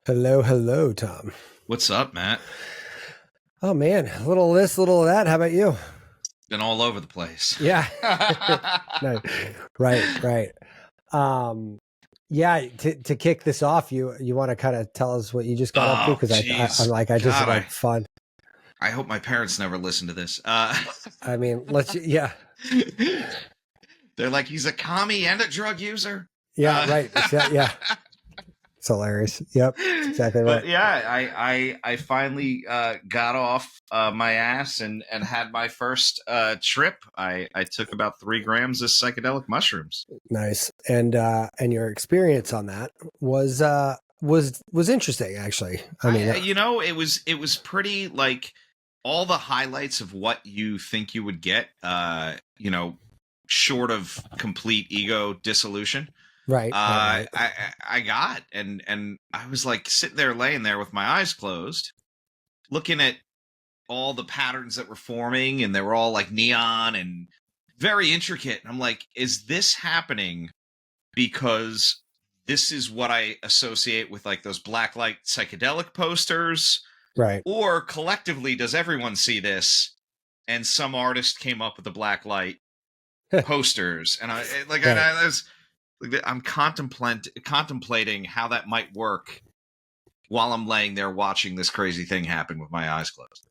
Hello, hello, Tom. What's up, Matt? Oh man, a little of this, a little of that. How about you? Been all over the place. Yeah. No. Right, right. Um yeah, to kick this off, you want to kind of tell us what you just got up to? Oh, Because I'm jeez. like, I just God, like fun. I hope my parents never listen to this. I mean, yeah. They're like, he's a commie and a drug user. Yeah, Uh, right. Yeah. It's hilarious. Yep. That's exactly right. but yeah, I finally got off my ass and had my first trip. I took about 3 grams of psychedelic mushrooms. Nice. And your experience on that was interesting actually. I mean, It was pretty like all the highlights of what you think you would get. Short of complete ego dissolution. right, right, right. I got and I was like sitting there, laying there with my eyes closed, looking at all the patterns that were forming, and they were all like neon and very intricate. And I'm like, is this happening because this is what I associate with like those blacklight psychedelic posters? Right. Or collectively, does everyone see this? And some artist came up with the blacklight posters, and Right. I'm contemplating how that might work while I'm laying there watching this crazy thing happen with my eyes closed.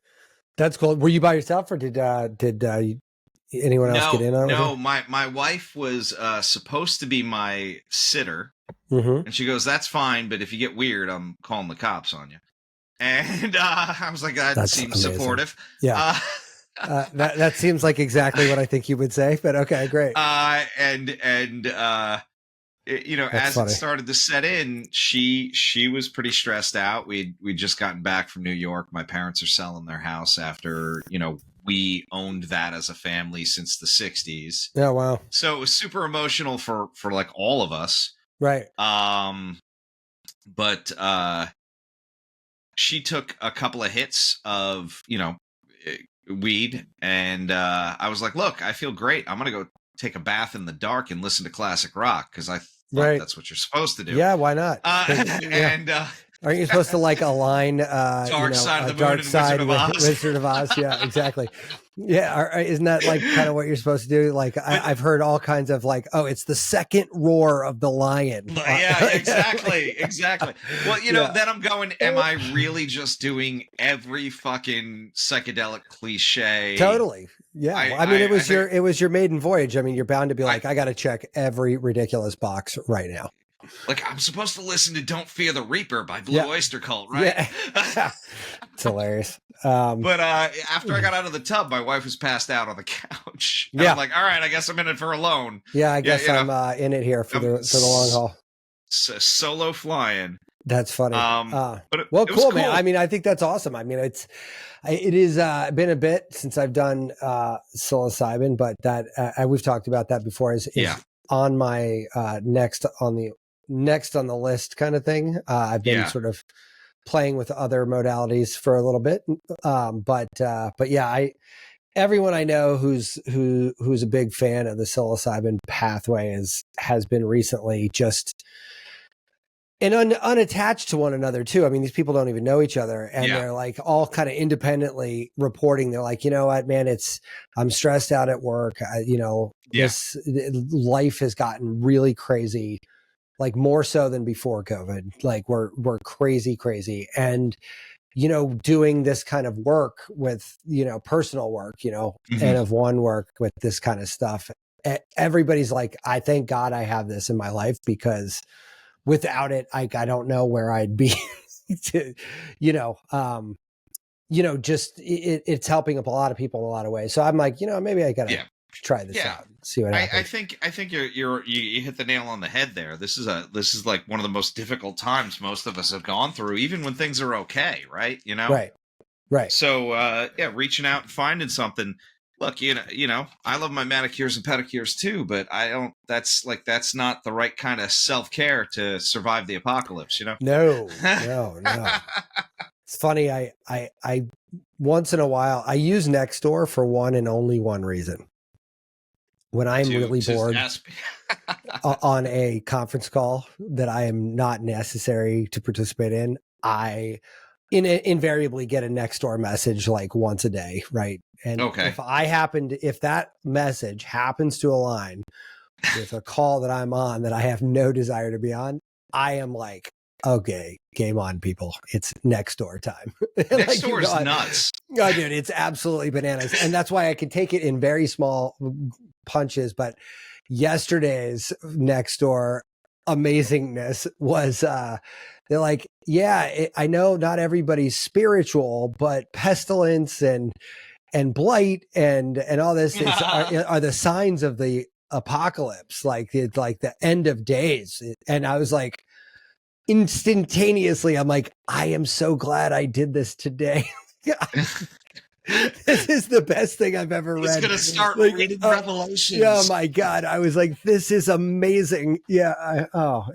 That's cool. Were you by yourself or did anyone else get No, in on it with you? no, my wife was supposed to be my sitter, Mm-hmm. and she goes, "That's fine, but if you get weird, I'm calling the cops on you." And I was like, "That That's seems amazing. supportive." Yeah. Uh, That seems like exactly what I think you would say, but okay, great. That's As it funny. started to set in, she was pretty stressed out. We'd just gotten back from New York. My parents are selling their house after we owned that as a family since the 60s. Yeah, wow. So it was super emotional for like all of us. Right. um but she took a couple of hits of weed, and I was like, look, I feel great. I'm gonna go take a bath in the dark and listen to classic rock because I thought Right. that's what you're supposed to do. Yeah, why not? Yeah. And Aren't you supposed to like align, Dark Side of a the Moon dark and Wizard side of with Oz. Wizard of Oz? Yeah, exactly. Yeah, isn't that like kind of what you're supposed to do? Like But I've heard all kinds of like, oh, it's the second roar of the lion. yeah, exactly. Well, Yeah, then I'm going, am I really just doing every fucking psychedelic cliche? totally. Yeah. I Well, I mean, I, I think it was your maiden voyage. I mean, you're bound to be I like, I got to check every ridiculous box right now. like I'm supposed to listen to "Don't Fear the Reaper" by Blue Yeah. Oyster Cult, right? Yeah. It's hilarious. But after I got out of the tub, my wife was passed out on the couch, and I'm Yeah. like, "All right, I guess I'm in it for alone." Yeah. I Yeah, guess I'm in it here for I'm the long haul. solo flying. That's funny. But it, Well, it was cool, man. cool. I mean, I think that's awesome. I mean, it is been a bit since I've done psilocybin, but that we've talked about that before. Is Yeah, on my next on the list kind of thing. I've been yeah, sort of playing with other modalities for a little bit, but yeah, everyone I know who's a big fan of the psilocybin pathway has been recently just and unattached to one another too. I mean, these people don't even know each other, and yeah, they're like all kind of independently reporting. They're like, you know what, man, I'm stressed out at work. yeah. This life has gotten really crazy, like more so than before COVID. Like we're crazy, and doing this kind of work with personal work, Hmm. and of one work with this kind of stuff. Everybody's like, I thank God I have this in my life because without it, I don't know where I'd be. to, you know, um, just it's helping up a lot of people in a lot of ways. So I'm like, maybe I gotta Yeah, try this yeah. out, see what I happens. think you hit the nail on the head there. This is like one of the most difficult times most of us have gone through, even when things are okay, right? Right, right. So yeah, reaching out and finding something. Look, I love my manicures and pedicures too, but I don't. That's not the right kind of self care to survive the apocalypse. No, no. It's funny. I once in a while I use Nextdoor for one and only one reason. when I'm really bored ask me. on a conference call that I am not necessary to participate in, I invariably get a next door message like once a day, right? And Okay. if that message happens to align with a call that I'm on that I have no desire to be on, I am like, okay, game on, people. It's next door time. Next door is nuts. Oh, dude, it's absolutely bananas. And that's why I can take it in very small punches. But yesterday's next door amazingness was they're like, yeah, I know not everybody's spiritual, but pestilence and blight and all this are the signs of the apocalypse, like the end of days. And I was like, instantaneously, I'm like, I am so glad I did this today. This is the best thing I've ever read. He's going to start reading Revelations. Oh my God. I was like, this is amazing. Yeah.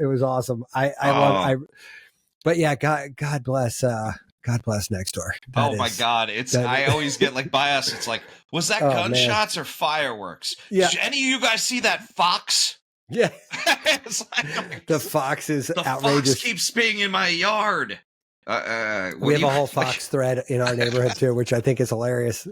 It was awesome. But yeah, God bless next door. My God. I always get like by us. It's like, was that gunshots or fireworks? Yeah. Did any of you guys see that fox? Yeah. It's like, the fox is the outrageous. Fox keeps being in my yard. We have a whole fox thread in our neighborhood too, which I think is hilarious.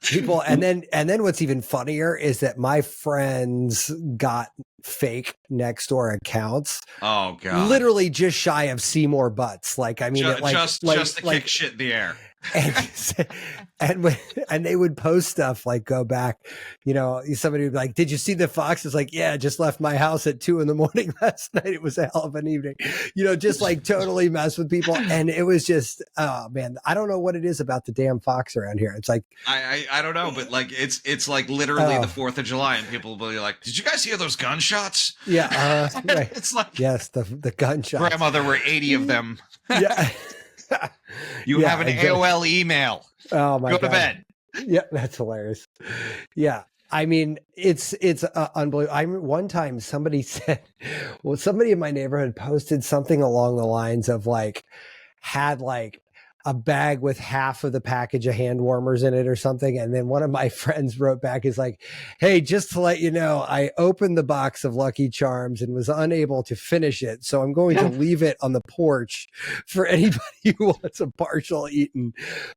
People, and then what's even funnier is that my friends got fake next door accounts. Oh God! Literally just shy of Seymour Butts. Like, I mean, just to kick shit in the air. And they would post stuff like, go back, somebody would be like, did you see the fox? It's like, yeah, just left my house at 2 a.m. last night. It was a hell of an evening, just like totally mess with people. And it was just, oh man, I don't know what it is about the damn fox around here. It's like, I don't know, but like, it's like literally the 4th of July and people will be like, did you guys hear those gunshots? Yeah. Right. It's like, yes, the gunshots. Grandma, there were 80 of them. Yeah. You have an AOL email. Oh my God. Go to bed. Yeah, that's hilarious. Yeah. I mean, it's unbelievable. One time somebody said, somebody in my neighborhood posted something along the lines of had a bag with half of the package of hand warmers in it or something. And then one of my friends wrote back, is like, hey, just to let you know, I opened the box of Lucky Charms and was unable to finish it. So I'm going to leave it on the porch for anybody who wants a partial eaten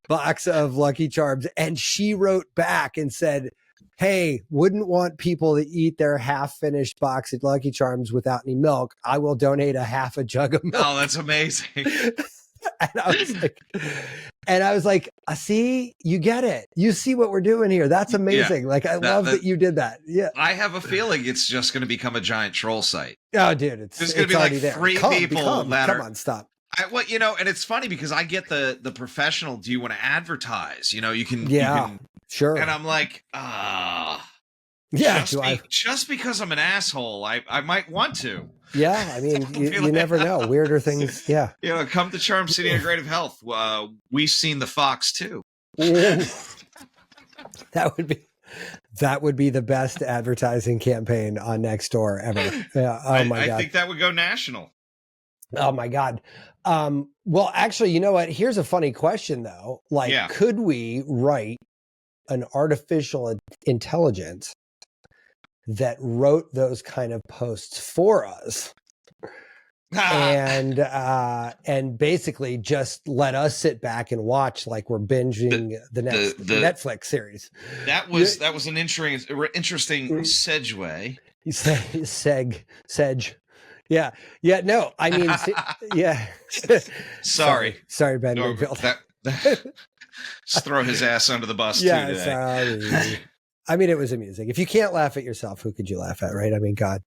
box of Lucky Charms. And she wrote back and said, hey, wouldn't want people to eat their half-finished box of Lucky Charms without any milk. I will donate a half a jug of milk. Oh, that's amazing. And I was like, see, you get it. You see what we're doing here. That's amazing. Yeah, like, I love that you did that. Yeah. I have a feeling it's just going to become a giant troll site. Oh, dude, there's going to be like there. 3 people that come on, stop. And it's funny because I get the professional, do you want to advertise? You can, sure. And I'm like, just because I'm an asshole, I might want to. Yeah, I mean, you never know. Weirder things, yeah. Come to Charm City Integrative Health. We've seen the fox too. That would be the best advertising campaign on Nextdoor ever. Yeah. Oh my God. I think that would go national. Oh my God. Well, actually, you know what? Here's a funny question though. Could we write an artificial intelligence that wrote those kind of posts for us and basically just let us sit back and watch like we're binging the Netflix series? That was an interesting segue. Sedge. Yeah. No, I mean, yeah. Sorry, Ben Winfield. Just throw his ass under the bus too today. Sorry. I mean, it was amusing. If you can't laugh at yourself, who could you laugh at, right? I mean, God.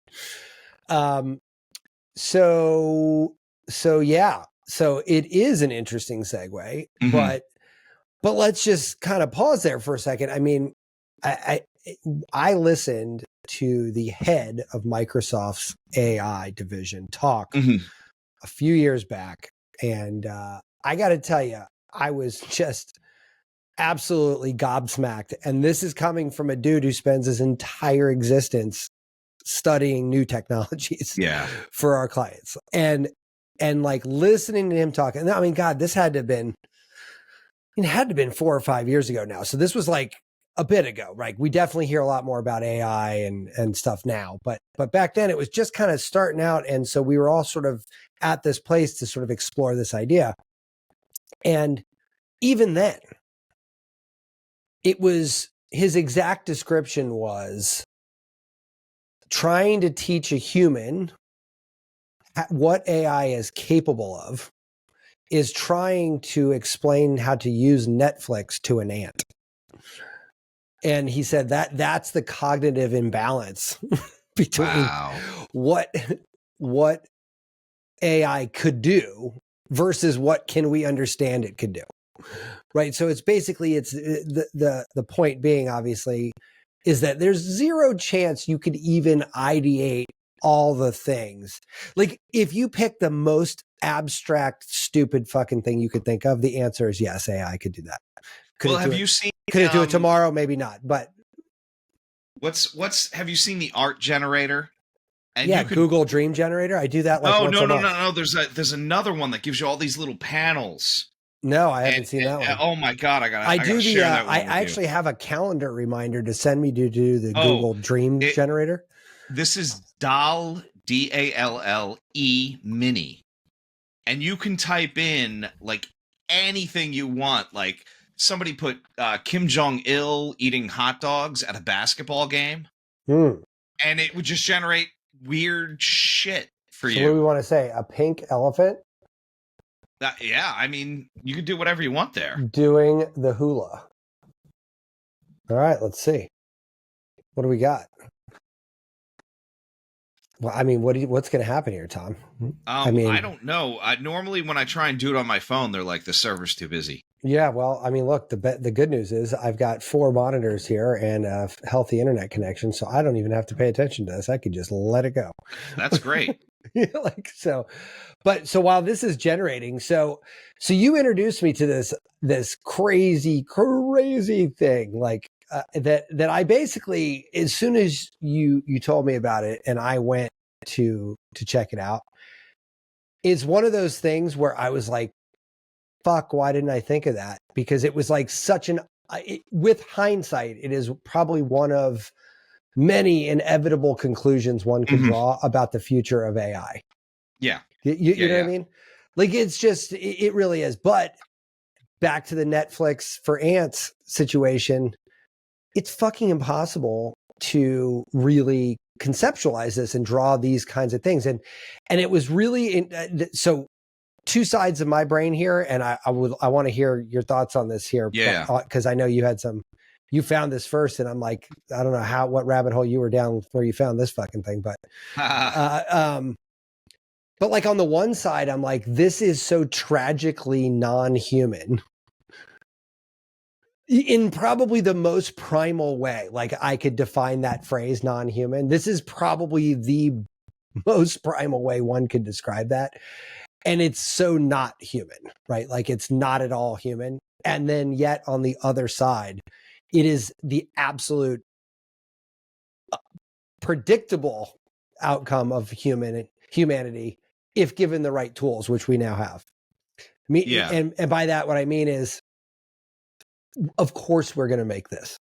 So yeah. So it is an interesting segue, but let's just kind of pause there for a second. I mean, I listened to the head of Microsoft's AI division talk a few years back, and I got to tell you, I was just absolutely gobsmacked. And this is coming from a dude who spends his entire existence studying new technologies for our clients. And like listening to him talk, and I mean, God, this had to have been 4 or 5 years ago now. So this was like, a bit ago, right? We definitely hear a lot more about AI and stuff now, but back then it was just kind of starting out, and so we were all sort of at this place to sort of explore this idea. And even then, it was his exact description was trying to teach a human what AI is capable of is trying to explain how to use Netflix to an ant. And he said that's the cognitive imbalance between what AI could do versus what can we understand it could do. Right. So it's basically the point being, obviously, is that there's zero chance you could even ideate all the things. Like, if you pick the most abstract, stupid fucking thing you could think of, the answer is yes, AI could do that. Could Well, have you seen? Could it do it tomorrow? Maybe not. But have you seen the art generator? And yeah, Google Dream Generator. I do that like once a month. No. There's another one that gives you all these little panels. No, I haven't seen that one. Oh my god, I gotta share that one. I actually have a calendar reminder to send me to do the Google Dream Generator. This is Dalle, Dalle Mini, and you can type in like anything you want. Like, somebody put Kim Jong-il eating hot dogs at a basketball game, and it would just generate weird shit for you. What do we want to say? A pink elephant? Yeah, I mean, you can do whatever you want there. Doing the hula. All right, let's see. What do we got? Well, I mean, what's going to happen here, Tom? I don't know. Normally when I try and do it on my phone, they're like, the server's too busy. Yeah, well, I mean, look, the good news is I've got 4 monitors here and a healthy internet connection, so I don't even have to pay attention to this. I could just let it go. That's great. So while this is generating, so you introduced me to this crazy thing, like that I basically, as soon as you told me about it and I went to check it out, is one of those things where I was like, fuck, why didn't I think of that? Because it was like with hindsight, it is probably one of many inevitable conclusions one could draw about the future of AI. Yeah. You know what I mean? Like, it's just, it really is. But back to the Netflix for ants situation, it's fucking impossible to really conceptualize this and draw these kinds of things. And it was really, so 2 sides of my brain here. And I want to hear your thoughts on this here. Yeah. Because I know you found this first, and I'm like, I don't know what rabbit hole you were down where you found this fucking thing, but like, on the one side, I'm like, this is so tragically non-human in probably the most primal way. Like, I could define that phrase, non-human. This is probably the most primal way one could describe that. And it's so not human, right? Like, it's not at all human. And then yet on the other side, it is the absolute predictable outcome of humanity if given the right tools, which we now have. And by that, what I mean is, of course we're going to make this.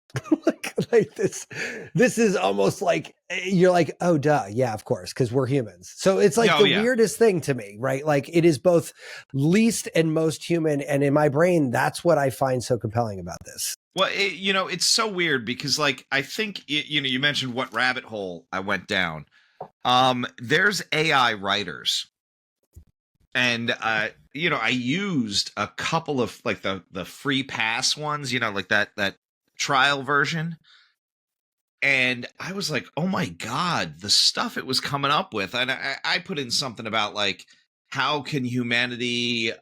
like this is almost like, you're like, oh duh, yeah, of course, because we're humans. So it's like weirdest thing to me, right? Like, it is both least and most human, and in my brain, that's what I find so compelling about this. Well, it's so weird because, like, I think, you mentioned what rabbit hole I went down. There's AI writers, and I used a couple of, like, the free pass ones, like that trial version, and I was like, oh my god, the stuff it was coming up with. And I put in something about, like, how can humanity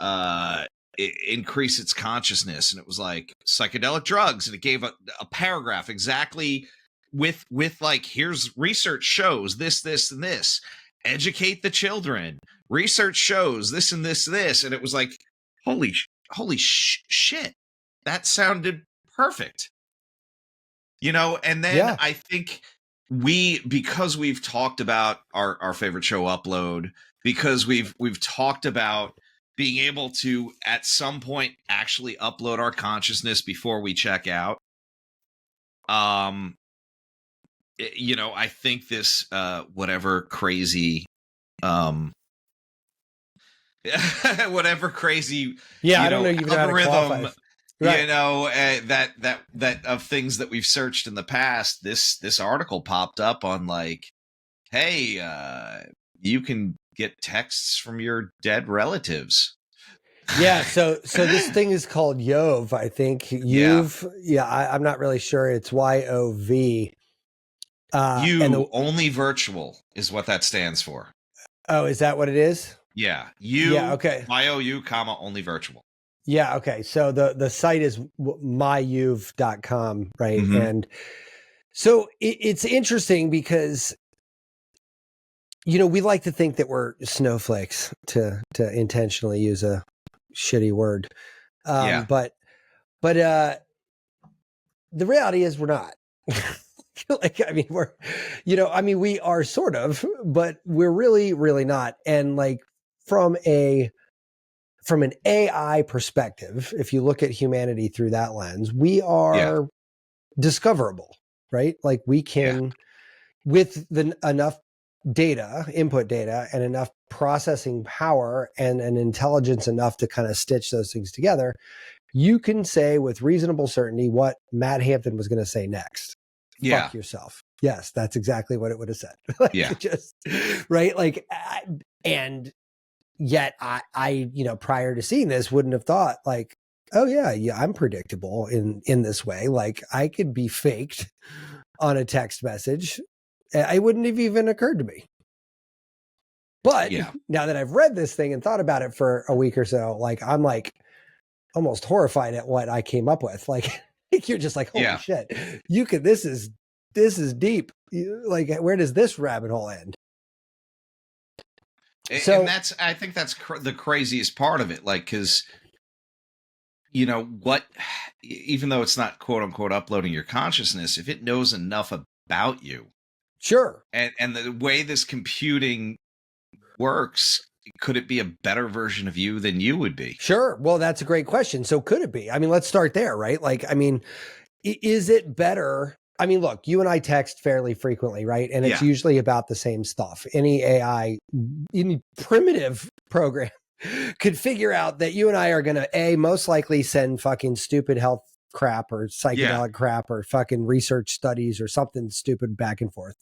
increase its consciousness, and it was like psychedelic drugs, and it gave a paragraph exactly with like, here's research shows this and this, educate the children, research shows this and this, and it was like, holy shit, that sounded perfect, and then I think because we've talked about our favorite show, Upload, because we've talked about being able to, at some point, actually upload our consciousness before we check out. Um, I think this whatever crazy um whatever crazy Yeah, I don't know even know how to qualify. algorithm, Right. that of things that we've searched in the past, this article popped up on like, hey, you can get texts from your dead relatives. Yeah, so this thing is called Yov, I think. Yeah. I'm not really sure. It's YOV. And You only virtual is what that stands for. is that what it is? Yeah. Yeah, okay. YOU, comma, only virtual. Yeah, okay. So the site is myuv.com, right? Mm-hmm. And so it's interesting because we like to think that we're snowflakes, to intentionally use a shitty word. Yeah. But the reality is we're not. We are sort of, but we're really, really not. And like from an AI perspective, if you look at humanity through that lens, we are discoverable, right? Like we can, with enough data, input data, and enough processing power and an intelligence enough to kind of stitch those things together, you can say with reasonable certainty what Matt Hampton was going to say next. Yeah. Fuck yourself. Yes, that's exactly what it would have said. Like, yeah. just right. Like, and yet I, prior to seeing this, wouldn't have thought like, oh yeah, I'm predictable in this way. Like I could be faked on a text message. It wouldn't have even occurred to me. But now that I've read this thing and thought about it for a week or so, like I'm like almost horrified at what I came up with. Like you're just like, holy shit, this is deep. Like, where does this rabbit hole end? So, and I think that's the craziest part of it. Like, cause even though it's not quote unquote uploading your consciousness, if it knows enough about you, sure. And the way this computing works, could it be a better version of you than you would be? Sure. Well, that's a great question. So could it be? I mean, let's start there, right? Like, I mean, is it better? I mean, look, you and I text fairly frequently, right? And it's usually about the same stuff. Any AI, any primitive program could figure out that you and I are going to most likely send fucking stupid health crap or psychedelic crap or fucking research studies or something stupid back and forth.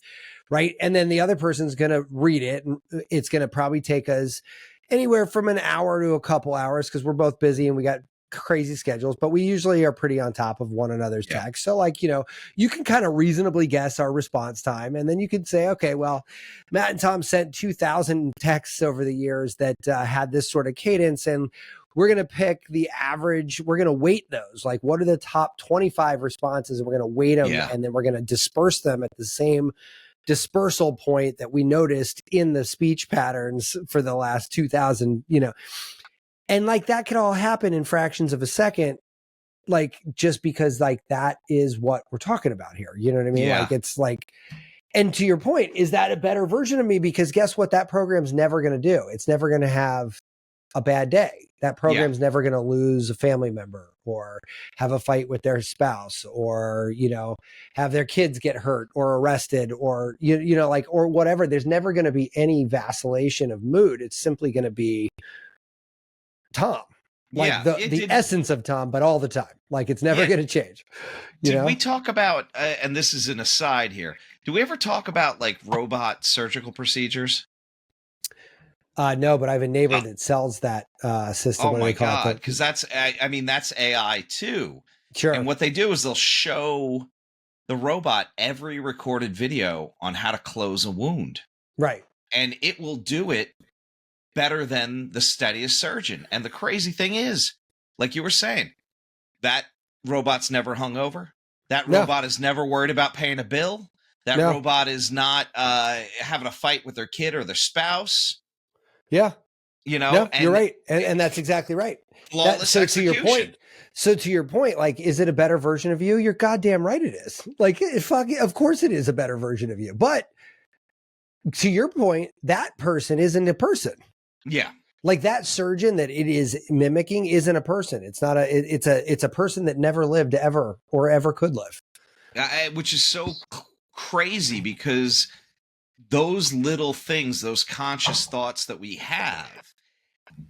Right. And then the other person's going to read it, and it's going to probably take us anywhere from an hour to a couple hours because we're both busy and we got crazy schedules, but we usually are pretty on top of one another's text. So like, you can kind of reasonably guess our response time. And then you can say, okay, well, Matt and Tom sent 2,000 texts over the years that had this sort of cadence, and we're going to pick the average. We're going to weight those. Like, what are the top 25 responses? And we're going to weight them, and then we're going to disperse them at the same dispersal point that we noticed in the speech patterns for the last 2,000, and like that could all happen in fractions of a second, like just because like that is what we're talking about here. You know what I mean? Like it's like, and to your point, is that a better version of me? Because guess what? That program's never going to do. It's never going to have a bad day. That program's never going to lose a family member or have a fight with their spouse or, have their kids get hurt or arrested or, like, or whatever. There's never going to be any vacillation of mood. It's simply going to be Tom, like the essence of Tom, but all the time. Like it's never going to change. Did we talk about, and this is an aside here, do we ever talk about like robot surgical procedures? No, but I have a neighbor that sells that system. Oh my God. Because that's AI too. Sure. And what they do is they'll show the robot every recorded video on how to close a wound. Right. And it will do it better than the steadiest surgeon. And the crazy thing is, like you were saying, that robot's never hungover. That robot is never worried about paying a bill. That robot is not having a fight with their kid or their spouse. Yeah. And you're right. And that's exactly right. Flawless execution. So to your point, like, is it a better version of you? You're goddamn right it is. Like, of course it is a better version of you. But to your point, that person isn't a person. Yeah. Like that surgeon that it is mimicking isn't a person. It's not it's a person that never lived ever or ever could live. which is so crazy because those little things, those conscious thoughts that we have,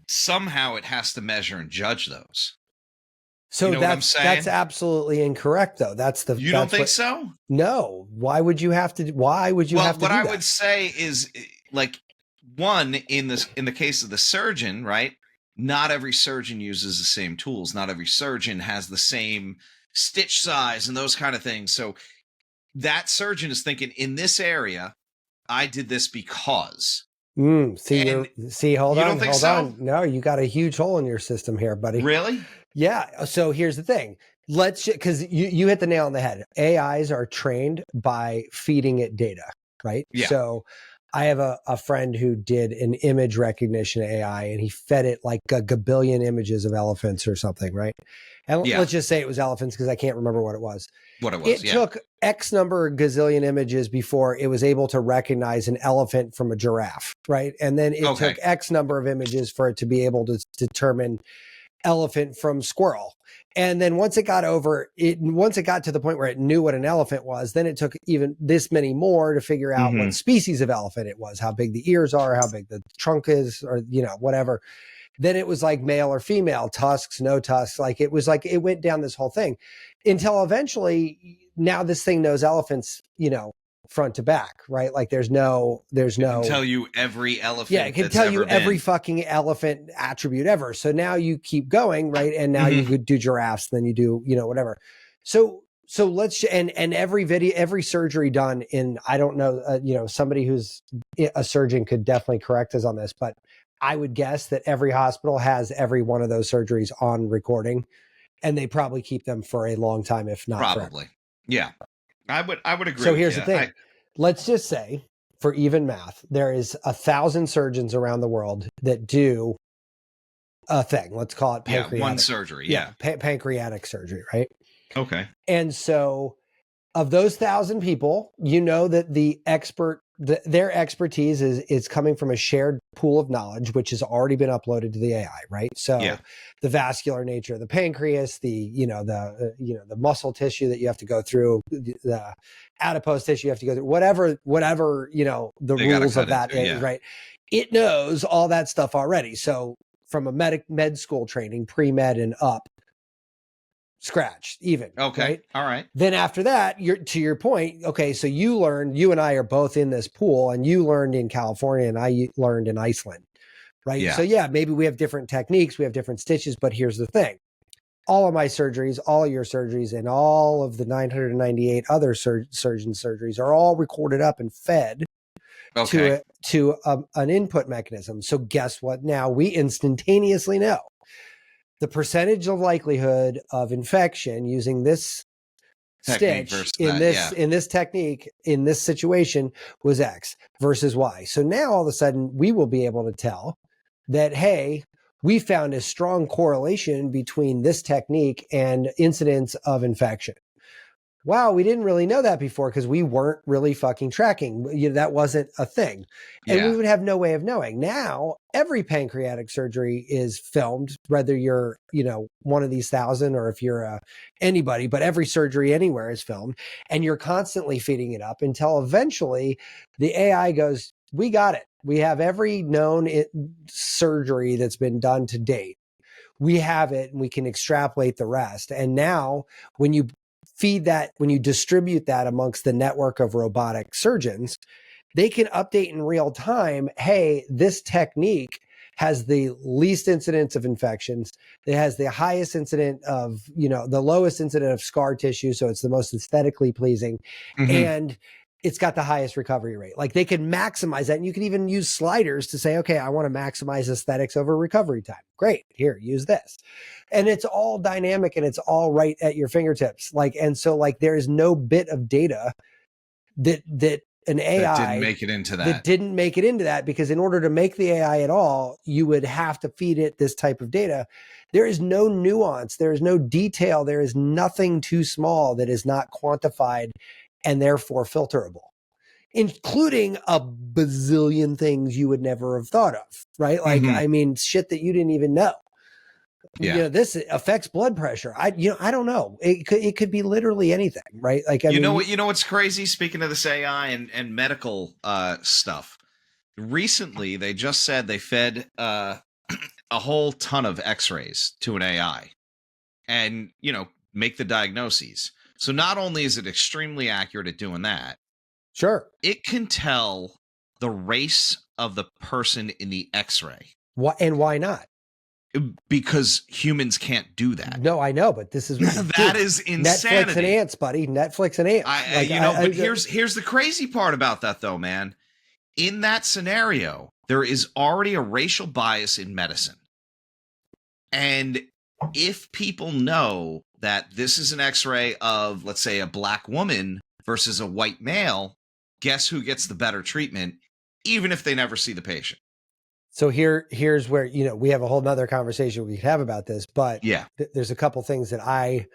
somehow it has to measure and judge those. So You know what I'm that's saying? absolutely incorrect, though. You don't think so? No. Why would you have to? Why would you Well, have to what do I that? would say is, like, one, in the case of the surgeon, right? Not every surgeon uses the same tools. Not every surgeon has the same stitch size and those kind of things. So that surgeon is thinking, in this area, I did this because. And Hold you don't think hold so? on. No, you got a huge hole in your system here, buddy. Really? Yeah. So here's the thing. Because you hit the nail on the head. AIs are trained by feeding it data, right? Yeah. So I have a friend who did an image recognition AI, and he fed it like a gabillion images of elephants or something, right? And Yeah. let's just say it was elephants because I can't remember what it was. What it was, It took X number of gazillion images before it was able to recognize an elephant from a giraffe, right? And then it took X number of images for it to be able to determine elephant from squirrel. And then once it got to the point where it knew what an elephant was, then it took even this many more to figure out what species of elephant it was, how big the ears are, how big the trunk is, or, whatever. Then it was like male or female, tusks, no tusks. Like it went down this whole thing until eventually now this thing knows elephants, front to back, right? Like there's no, it can tell you every elephant. Yeah, it can tell you every fucking elephant attribute ever. So now you keep going, right? And now you could do giraffes, then you do, whatever. So let's, and every surgery done in, I don't know, somebody who's a surgeon could definitely correct us on this, but I would guess that every hospital has every one of those surgeries on recording, and they probably keep them for a long time, if not forever. Yeah. I would agree. So here's the thing. Let's just say, for even math, there is 1,000 surgeons around the world that do a thing. Let's call it pancreatic. One surgery. Yeah. Pancreatic surgery, right? Okay. And so of those 1,000 people, that their expertise is coming from a shared pool of knowledge, which has already been uploaded to the AI, right? So the vascular nature of the pancreas, the muscle tissue that you have to go through, the adipose tissue you have to go through, whatever, the rules of that is, right? It knows all that stuff already. So from a med school training, pre-med and up, scratch even. Okay. Right? All right. Then after that, to your point, okay, so you and I are both in this pool, and you learned in California and I learned in Iceland, right? Yeah. So maybe we have different techniques, we have different stitches, but here's the thing. All of my surgeries, all of your surgeries, and all of the 998 other surgeon surgeries are all recorded up and fed to an input mechanism. So guess what? Now we instantaneously know the percentage of likelihood of infection using this stitch in this technique in this situation was X versus Y. So now all of a sudden we will be able to tell that, hey, we found a strong correlation between this technique and incidence of infection. Wow, we didn't really know that before because we weren't really fucking tracking. That wasn't a thing. And we would have no way of knowing. Now, every pancreatic surgery is filmed, whether you're, one of these 1,000 or if you're anybody, but every surgery anywhere is filmed, and you're constantly feeding it up until eventually the AI goes, we got it. We have every known surgery that's been done to date. We have it, and we can extrapolate the rest. And now when you feed that, when you distribute that amongst the network of robotic surgeons, they can update in real time. Hey, this technique has the least incidence of infections. It has the highest incident of, the lowest incident of scar tissue. So it's the most aesthetically pleasing. And it's got the highest recovery rate. Like they can maximize that. And you can even use sliders to say, okay, I want to maximize aesthetics over recovery time. Great. Here, use this. And it's all dynamic and it's all right at your fingertips. And so there is no bit of data that an AI that didn't make it into that, because in order to make the AI at all, you would have to feed it this type of data. There is no nuance. There is no detail. There is nothing too small that is not quantified and therefore filterable, including a bazillion things you would never have thought of, right? I mean, shit that you didn't even know. Yeah. This affects blood pressure. I don't know. It could be literally anything, right? Like, I mean, what's crazy? Speaking of this AI and medical stuff, recently they just said they fed a whole ton of X-rays to an AI, and make the diagnoses. So not only is it extremely accurate at doing that, sure. it can tell the race of the person in the X-ray. Why not? Because humans can't do that. No, I know, but this is that is insanity. Netflix and ants, buddy. Netflix and ants. But here's the crazy part about that, though, man. In that scenario, there is already a racial bias in medicine, and if people know that this is an X-ray of, let's say, a black woman versus a white male, guess who gets the better treatment, even if they never see the patient. So here's where, we have a whole nother conversation we could have about this, but yeah, there's a couple things that I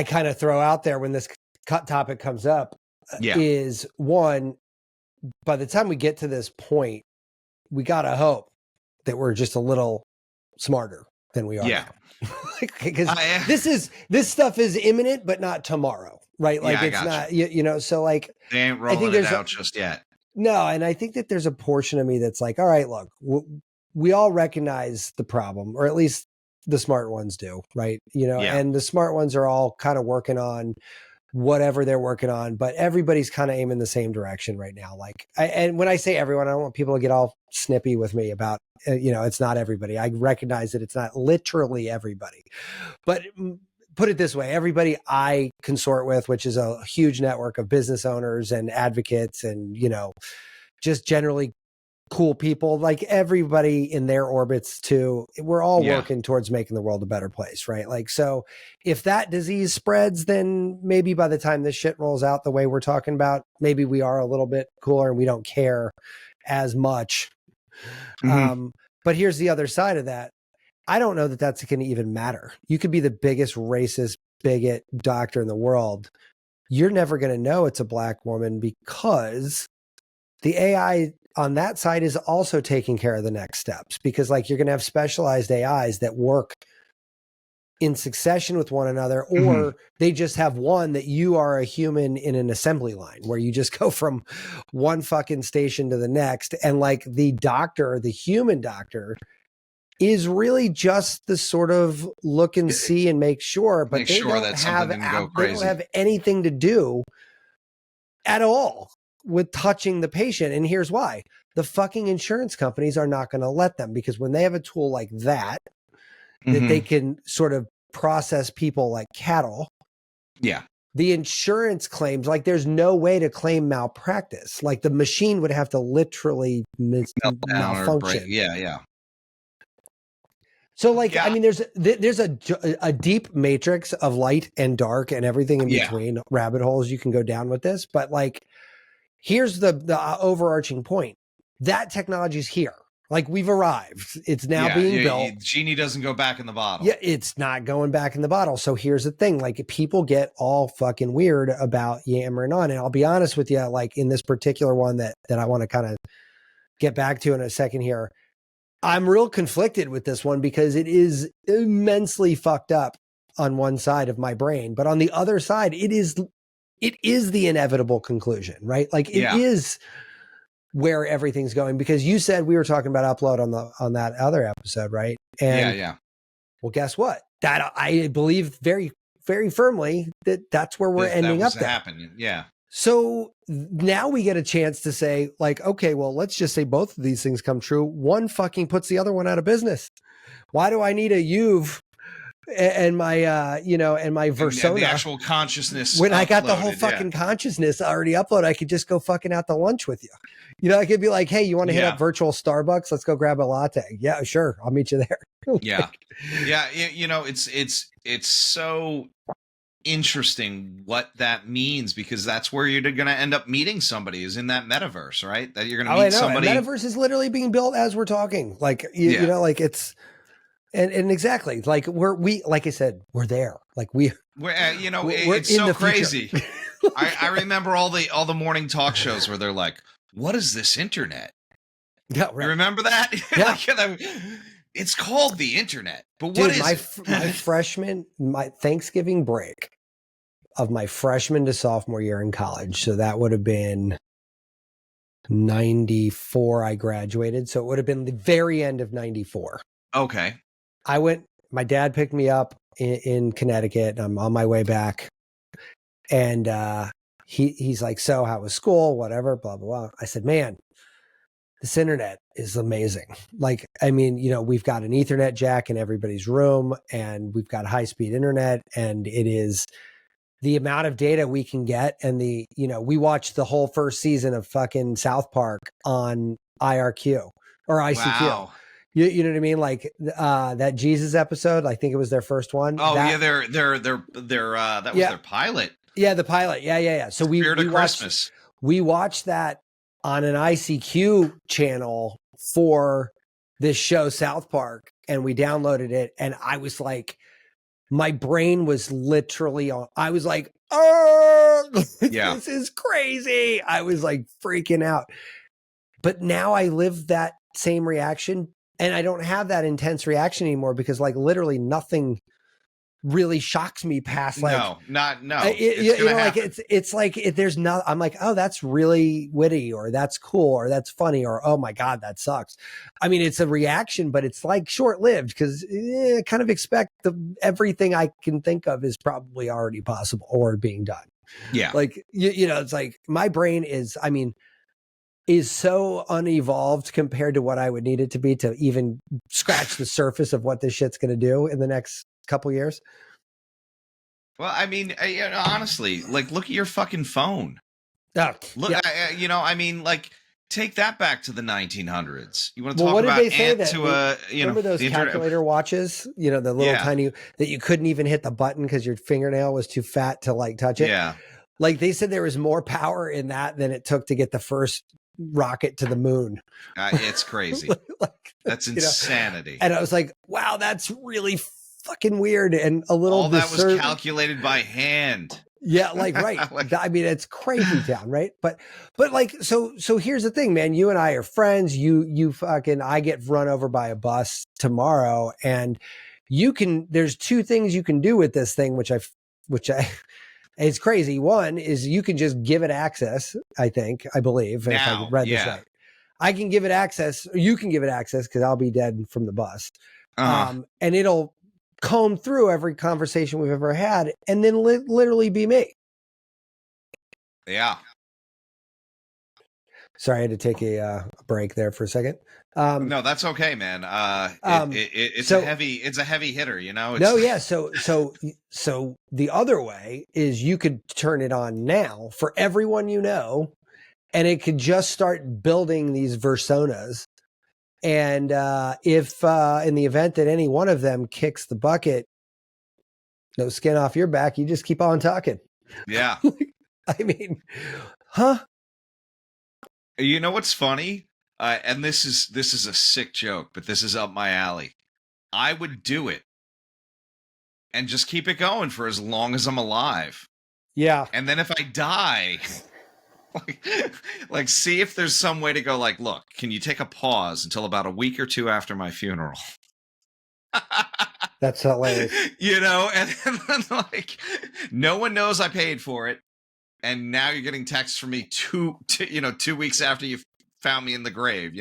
kind of throw out there when this topic comes up. Is one, by the time we get to this point, we got to hope that we're just a little smarter than we are now. Because this stuff is imminent, but not tomorrow, right? Like, it's not, so like, they ain't rolling it out just yet. No, and I think that there's a portion of me that's like, all right, look, we all recognize the problem, or at least the smart ones do, right? And the smart ones are all kind of working on whatever they're working on, but everybody's kind of aiming the same direction right now. Like, and when I say everyone, I don't want people to get all snippy with me about, it's not everybody. I recognize that it's not literally everybody, but put it this way, everybody I consort with, which is a huge network of business owners and advocates and, just generally cool people, like everybody in their orbits too, we're all working towards making the world a better place, right? Like, so if that disease spreads, then maybe by the time this shit rolls out the way we're talking about, maybe we are a little bit cooler and we don't care as much. Mm-hmm. But here's the other side of that. I don't know that that's going to even matter. You could be the biggest racist, bigot doctor in the world. You're never going to know it's a black woman because the AI on that side is also taking care of the next steps, because like you're going to have specialized AIs that work in succession with one another, or they just have one that you are a human in an assembly line where you just go from one fucking station to the next. And like the doctor, the human doctor, is really just the sort of look and see and make sure, but they don't have anything to do at all with touching the patient. And here's why: the fucking insurance companies are not going to let them, because when they have a tool like that they can sort of process people like cattle. Yeah. The insurance claims, like, there's no way to claim malpractice. Like, the machine would have to literally malfunction. Yeah. So like, I mean, there's a deep matrix of light and dark and everything in between, rabbit holes you can go down with this. But like, here's the overarching point. That technology is here. Like, we've arrived. It's now being built. Genie doesn't go back in the bottle. Yeah, it's not going back in the bottle. So here's the thing. Like, people get all fucking weird about yammering on. And I'll be honest with you, like in this particular one that I want to kind of get back to in a second here, I'm real conflicted with this one because it is immensely fucked up on one side of my brain, but on the other side, it is the inevitable conclusion, right? Like, it is where everything's going, because you said we were talking about upload on that other episode, right? And well, guess what? That I believe very, very firmly that's where we're ending up. Happening. Yeah. So now we get a chance to say, like, okay, well, let's just say both of these things come true. One fucking puts the other one out of business. Why do I need a Juve and my, and my Versona? And the actual consciousness. When I got the whole fucking consciousness already uploaded, I could just go fucking out to lunch with you. I could be like, hey, you want to hit up virtual Starbucks? Let's go grab a latte. Yeah, sure. I'll meet you there. Yeah. It's so interesting what that means, because that's where you're going to end up meeting somebody, is in that metaverse, right? That you're going to meet somebody. And metaverse is literally being built as we're talking. Like, you know, like it's, and exactly, like like I said, we're there. Like we're it's so crazy. I remember all the morning talk shows where they're like, what is this internet? Yeah, right. You remember that? Yeah. It's called the internet, but what Dude, is it? my Thanksgiving break of my freshman to sophomore year in college. So that would have been 94. I graduated. So it would have been the very end of 94. Okay. My dad picked me up in Connecticut. I'm on my way back. And he's like, so how was school? Whatever, blah, blah, blah. I said, man, this internet is amazing. Like, I mean, we've got an Ethernet jack in everybody's room and we've got high speed internet, and it is the amount of data we can get. And we watched the whole first season of fucking South Park on IRQ or ICQ. Wow. You know what I mean? Like that Jesus episode, I think it was their first one. Oh yeah, that was their pilot. Yeah, the pilot. Yeah. So we watched that on an ICQ channel for this show, South Park, and we downloaded it. And I was like, my brain was literally on. I was like, oh, this is crazy. I was like freaking out. But now I live that same reaction, and I don't have that intense reaction anymore because like literally nothing really shocks me past like it's like there's no, I'm like, oh, that's really witty, or that's cool, or that's funny, or oh my god, that sucks. I mean, it's a reaction, but it's like short-lived because I kind of expect everything I can think of is probably already possible or being done. Yeah, like it's like my brain is so unevolved compared to what I would need it to be to even scratch the surface of what this shit's going to do in the next couple years. Well, I mean, honestly, like, look at your fucking phone. Look, I mean, like, take that back to the 1900s. You want to talk what about did they say remember those calculator watches? The little tiny that you couldn't even hit the button because your fingernail was too fat to like touch it. Yeah, like they said there was more power in that than it took to get the first rocket to the moon. It's crazy. That's insanity. And I was like, wow, that's really fucking weird and a little. All that was calculated by hand. Yeah, like right. I mean, it's crazy town, right? But like, so here's the thing, man. You and I are friends. I get run over by a bus tomorrow, and there's two things you can do with this thing, which it's crazy. One is you can just give it access. I believe, if I read this right, I can give it access, or you can give it access because I'll be dead from the bus, and it'll comb through every conversation we've ever had, and then literally be me. Yeah. Sorry, I had to take a break there for a second. No, that's okay, man. It's a heavy hitter, So the other way is you could turn it on now for everyone and it could just start building these Versonas. And if in the event that any one of them kicks the bucket, no skin off your back, you just keep on talking. Yeah. I mean, huh? You know what's funny? And this is a sick joke, but this is up my alley. I would do it and just keep it going for as long as I'm alive. Yeah. And then if I die, like see if there's some way to go like, look, can you take a pause until about a week or two after my funeral? That's hilarious. And then like no one knows I paid for it. And now you're getting texts from me 2 weeks after you found me in the grave,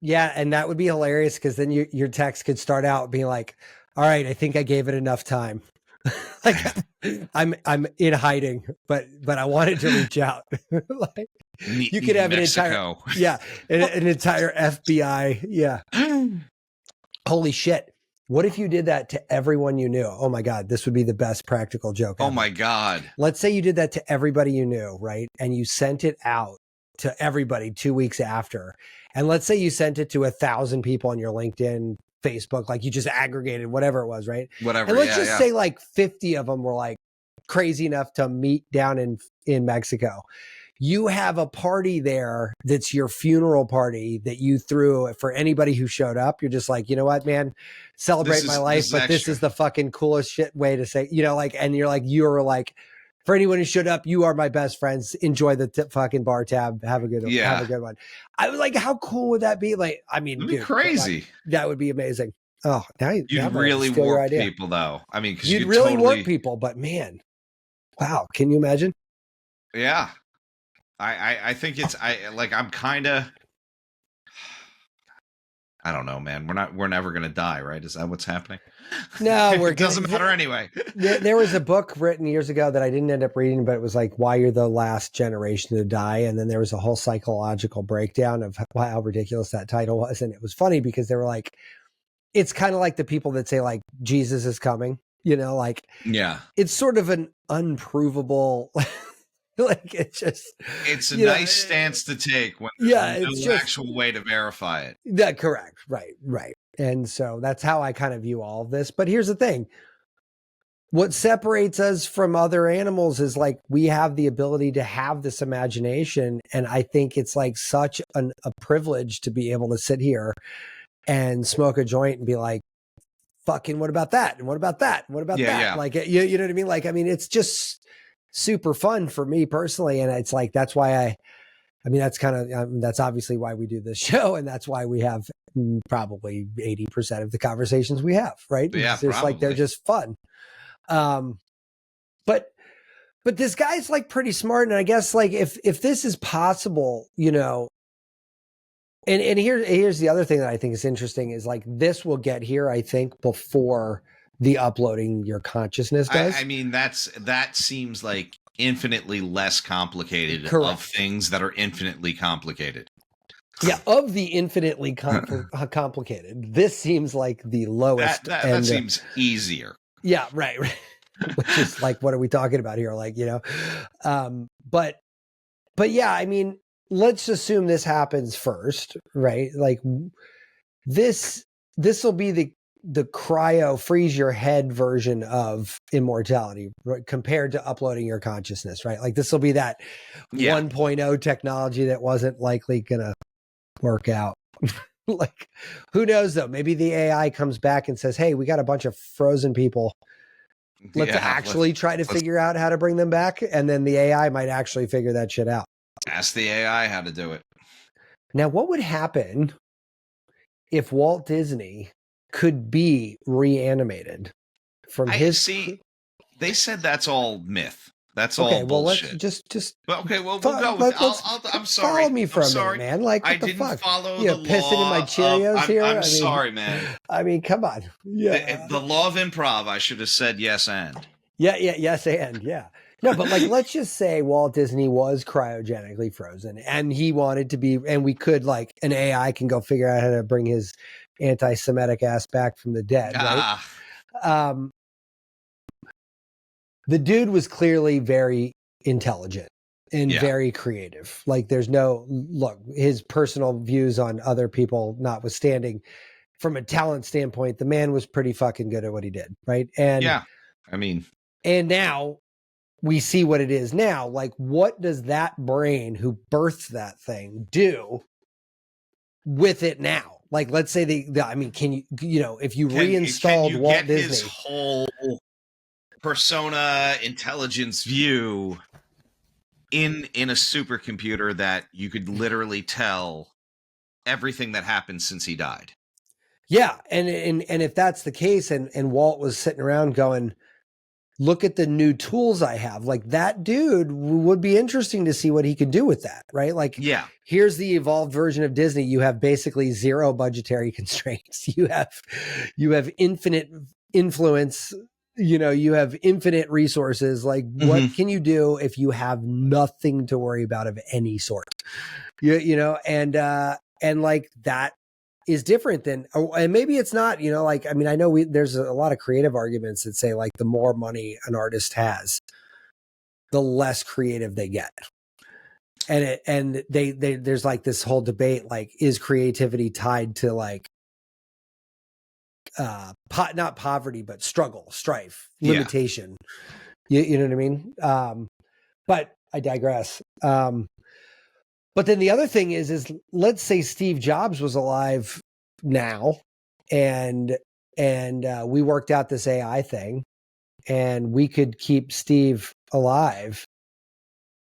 Yeah, and that would be hilarious because then your text could start out being like, all right, I think I gave it enough time. Like I'm in hiding, but I wanted to reach out. Like, you could have Mexico. an entire FBI. Yeah. Holy shit. What if you did that to everyone you knew? Oh my God, this would be the best practical joke ever. Oh my God. Let's say you did that to everybody you knew, right? And you sent it out to everybody 2 weeks after. And let's say you sent it to 1,000 people on your LinkedIn, Facebook, like you just aggregated whatever it was, right? Whatever. And let's just say like 50 of them were like crazy enough to meet down in Mexico. You have a party there that's your funeral party that you threw for anybody who showed up. You're just like, you know what, man, celebrate my life, but this is the fucking coolest shit way to say, and you're like For anyone who showed up, you are my best friends. Enjoy the fucking bar tab. Have a good one. I was like, how cool would that be? Like, I mean, It'd be dude, crazy. that would be amazing. Oh, now You'd I'm really steal your warp idea. people, though. I mean, because You'd really warp people, but man, wow, can you imagine? Yeah, I think I'm kind of. I don't know, man. We're never gonna die, right? Is that what's happening? No, it doesn't matter anyway. There was a book written years ago that I didn't end up reading, but it was like why you're the last generation to die, and then there was a whole psychological breakdown of how ridiculous that title was, and it was funny because they were like, it's kind of like the people that say like Jesus is coming, like it's sort of an unprovable. Like it's a nice stance to take when there's no actual way to verify it. Yeah, correct. Right. And so that's how I kind of view all of this. But here's the thing. What separates us from other animals is like we have the ability to have this imagination. And I think it's like such a privilege to be able to sit here and smoke a joint and be like, fucking, what about that? And what about that? And what about that? Yeah. Like, you know what I mean? Like, I mean, it's just super fun for me personally. And it's like, that's why that's obviously why we do this show. And that's why we have probably 80% of the conversations we have, right? Yeah, it's just like, they're just fun. But this guy's like pretty smart. And I guess like, if this is possible, and here's the other thing that I think is interesting is like, this will get here, I think, before the uploading your consciousness does. I mean, that seems like infinitely less complicated of things that are infinitely complicated. Yeah, of the infinitely complicated, this seems like the lowest. That seems easier. Yeah, right. Which is like, what are we talking about here? Like, but yeah, I mean, let's assume this happens first, right? Like this will be the cryo freeze your head version of immortality, right, compared to uploading your consciousness, right? Like this will be that 1.0 technology that wasn't likely gonna work out. Like, who knows though? Maybe the AI comes back and says, hey, we got a bunch of frozen people. Let's try to figure out how to bring them back. And then the AI might actually figure that shit out. Ask the AI how to do it. Now, what would happen if Walt Disney could be reanimated from they said that's all myth. That's all bullshit. Let's just. Okay, well, we'll go with. I'm sorry. Follow me for a minute, man. Like, what the fuck? I didn't follow the law. Pissing in my Cheerios here. I'm sorry, man. I mean, come on. Yeah. The law of improv. I should have said yes and. Yeah. Yes and yeah. No, but like, let's just say Walt Disney was cryogenically frozen, and he wanted to be, and we could like an AI can go figure out how to bring his anti-Semitic ass back from the dead, right? The dude was clearly very intelligent and very creative. Like there's his personal views on other people notwithstanding, from a talent standpoint, the man was pretty fucking good at what he did. Right. And and now we see what it is now. Like, what does that brain who birthed that thing do with it now? Like, let's say can you, if you reinstalled Walt Disney, his whole persona intelligence view in a supercomputer that you could literally tell everything that happened since he died. Yeah. And if that's the case, and Walt was sitting around going, look at the new tools I have, like that dude would be interesting to see what he could do with that. Right. Like, here's the evolved version of Disney. You have basically zero budgetary constraints. You have infinite influence. You have infinite resources. Like, what can you do if you have nothing to worry about of any sort? And like that is different than, and maybe it's not, like, I mean, I know there's a lot of creative arguments that say like the more money an artist has, the less creative they get. And there's like this whole debate, like, is creativity tied to like, not poverty, but struggle, strife, limitation. You know what I mean? But I digress. But then the other thing is let's say Steve Jobs was alive now, and we worked out this AI thing, and we could keep Steve alive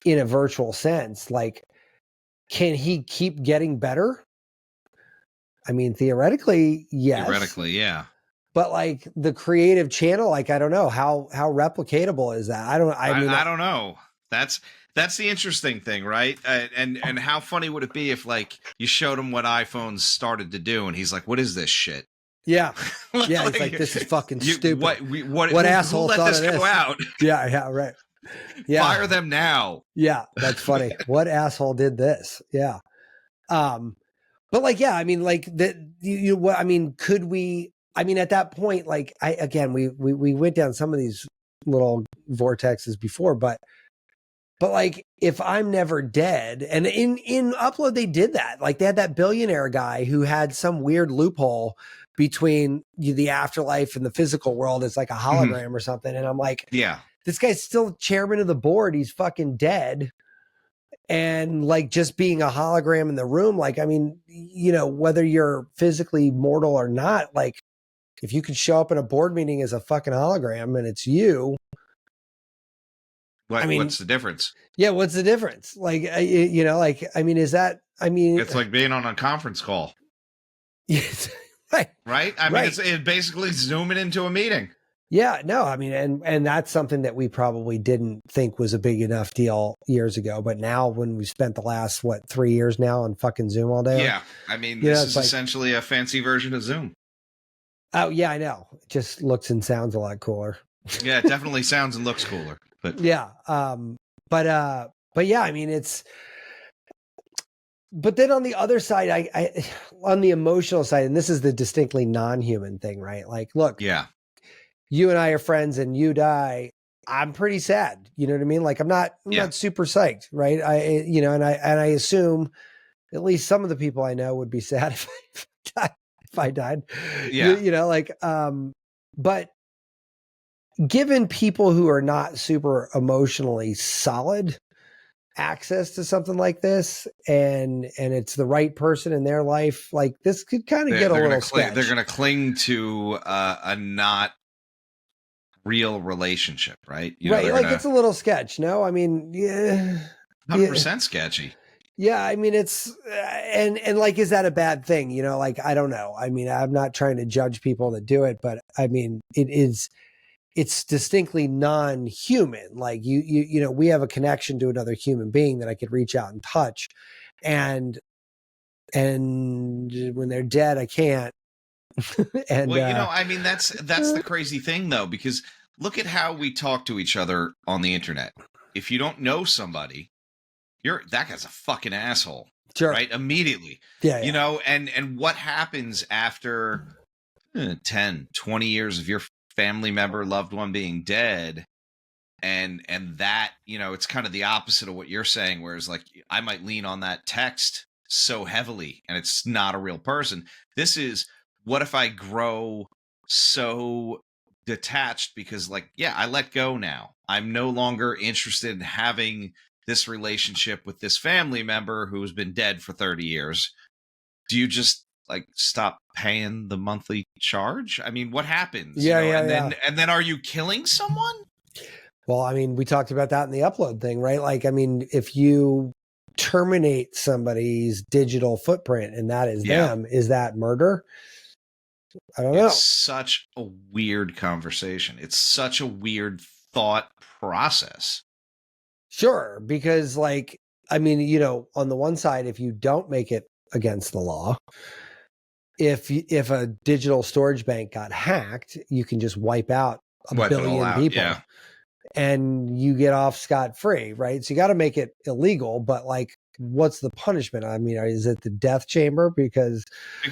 in a virtual sense, like, can he keep getting better? I mean, theoretically, yes. Theoretically, yeah. But like the creative channel, like, I don't know how replicatable is that? I don't know. That's the interesting thing, right? And how funny would it be if like you showed him what iPhones started to do, and he's like, "What is this shit?" Yeah, yeah. He's like, "This is fucking stupid. What asshole who let thought this of this? go out? Yeah, right. Yeah, Fire them now. Yeah, that's funny. What asshole did this? Yeah. But like, yeah, I mean, like that. What I mean, could we? I mean, at that point, like, we went down some of these little vortexes before, but like, if I'm never dead, and in Upload they did that. Like, they had that billionaire guy who had some weird loophole between the afterlife and the physical world. It's like a hologram or something, and I'm like, yeah, this guy's still chairman of the board. He's fucking dead. And like, just being a hologram in the room, like, I mean, whether you're physically mortal or not, like, if you could show up in a board meeting as a fucking hologram and it's you, what's the difference? Yeah, what's the difference? Like, like, I mean, is that? I mean, it's like being on a conference call. Yes, right. I mean, it's basically zooming into a meeting. Yeah, no, I mean, and that's something that we probably didn't think was a big enough deal years ago. But now, when we spent the last 3 years now on fucking Zoom all day, yeah, I mean, this is like, essentially a fancy version of Zoom. Oh yeah, I know. It just looks and sounds a lot cooler. Yeah, it definitely sounds and looks cooler. But yeah, but yeah, I mean, it's. But then on the other side, I on the emotional side, and this is the distinctly non-human thing, right? Like, look, yeah, you and I are friends, and you die. I'm pretty sad. You know what I mean? Like, I'm not super psyched, right? And I assume at least some of the people I know would be sad if I died. Yeah, but given people who are not super emotionally solid access to something like this, and it's the right person in their life, like, this could kind of get a little sketch. They're going to cling to a not real relationship, right? Right, like, it's a little sketch. No, I mean, yeah, 100% sketchy. Yeah, I mean, it's and like, is that a bad thing? Like, I don't know. I mean, I'm not trying to judge people that do it, but I mean, it's distinctly non-human. Like, we have a connection to another human being that I could reach out and touch, and when they're dead, I can't. And well, I mean, that's the crazy thing, though, because look at how we talk to each other on the internet. If you don't know somebody, that guy's a fucking asshole, sure, right? Immediately, yeah. And what happens after 10, 20 years of your family member, loved one being dead, and that, it's kind of the opposite of what you're saying, whereas, like, I might lean on that text so heavily and it's not a real person. This is, what if I grow so detached because, like, yeah, I let go now. I'm no longer interested in having this relationship with this family member who's been dead for 30 years. Do you just, like, stop paying the monthly charge? I mean, what happens? And then are you killing someone? Well, I mean, we talked about that in the Upload thing, right? Like, I mean, if you terminate somebody's digital footprint and that is them, is that murder? I don't know. It's such a weird conversation. It's such a weird thought process. Sure, because, like, I mean, on the one side, if you don't make it against the law, if a digital storage bank got hacked, you can just wipe out a billion people, and you get off scot-free, right? So you got to make it illegal, but, like, what's the punishment? I mean, is it the death chamber? Because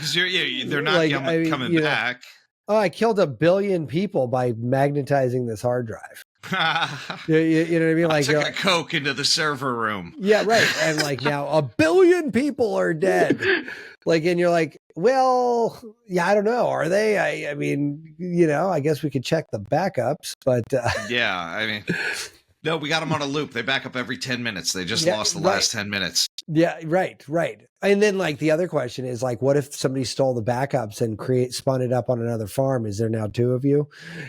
they're not, like, coming back. Oh, I killed a billion people by magnetizing this hard drive. You know what I mean? Like, took a Coke into the server room. Yeah, right. And, like, now a billion people are dead. Like, and you're like, well, yeah, I don't know. Are they? I mean, I guess we could check the backups, but yeah, I mean, no, we got them on a loop. They back up every 10 minutes. They just lost the last 10 minutes. Yeah, right. And then like the other question is like, what if somebody stole the backups and spun it up on another farm? Is there now two of you?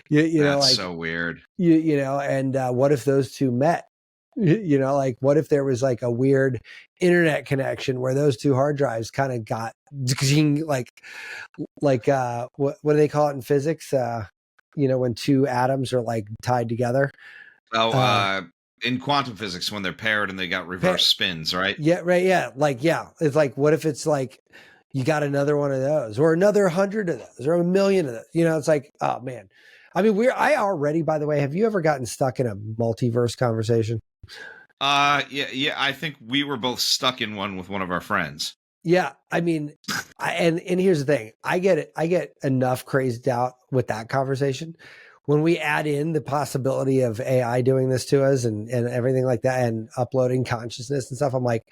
You know, That's like so weird. you know, and what if those two met? You know, like what if there was like a weird internet connection where those two hard drives kind of got what do they call it in physics? You know, when two atoms are like tied together. Oh, Uh, in quantum physics, when they're paired and they got reverse spins, right? Yeah, right. Yeah. Like, yeah. It's like, what if it's like you got another one of those or another 100 of those or a million of those? You know, it's like, oh man. I mean, I already, by the way, have you ever gotten stuck in a multiverse conversation? Yeah. I think we were both stuck in one with one of our friends. Yeah. I mean, and here's the thing. I get enough crazed out with that conversation. When we add in the possibility of AI doing this to us and everything like that and uploading consciousness and stuff, I'm like,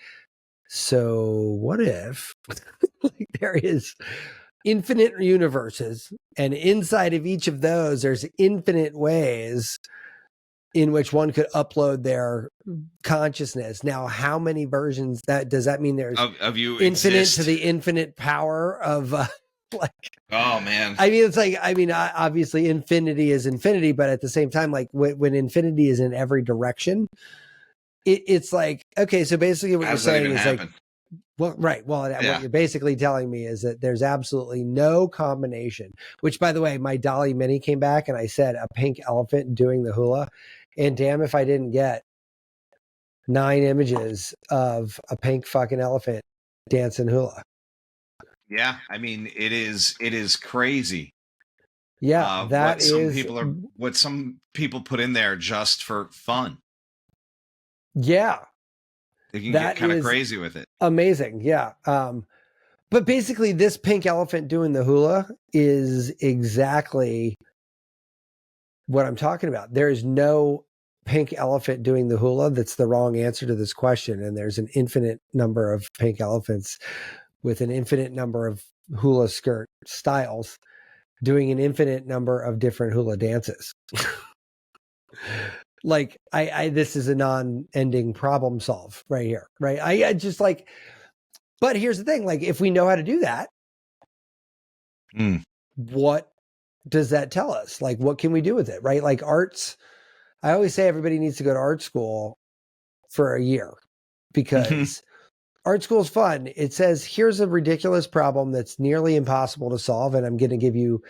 so what if like there is infinite universes and inside of each of those there's infinite ways in which one could upload their consciousness. Now, how many versions that does that mean there's Of you infinite exist. to the infinite power of like Oh man. I mean, it's like, I mean, obviously infinity is infinity, but at the same time, like when infinity is in every direction, it's like, okay, so basically what How you're does that saying even is happen? like, well, right. Well, what Yeah. you're basically telling me is that there's absolutely no combination, which by the way, my Dolly Mini came back and I said a pink elephant doing the hula. And damn if I didn't get 9 images of a pink fucking elephant dancing hula. Yeah. I mean, it is crazy. Yeah, What that is, some people put in there just for fun. yeah, They can get that kind of is crazy with it. amazing. Yeah. But basically, this pink elephant doing the hula is exactly what I'm talking about. There is no pink elephant doing the hula that's the wrong answer to this question. And there's an infinite number of pink elephants with an infinite number of hula skirt styles doing an infinite number of different hula dances. Like I this is a non-ending problem solve right here, right? I just like, but here's the thing, like if we know how to do that, what does that tell us? Like what can we do with it, right? Like arts, I always say everybody needs to go to art school for a year because art school is fun. It says, here's a ridiculous problem that's nearly impossible to solve, and I'm going to give you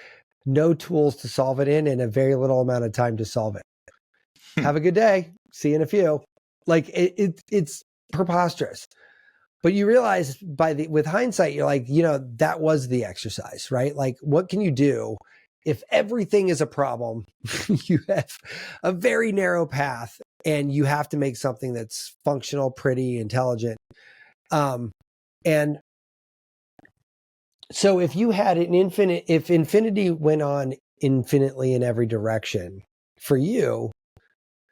no tools to solve it in and a very little amount of time to solve it. Have a good day. See you in a few. Like it's preposterous. But you realize with hindsight, you're like, you know, that was the exercise, right? Like, what can you do if everything is a problem? You have a very narrow path, and you have to make something that's functional, pretty, intelligent. And so, if you had if infinity went on infinitely in every direction for you,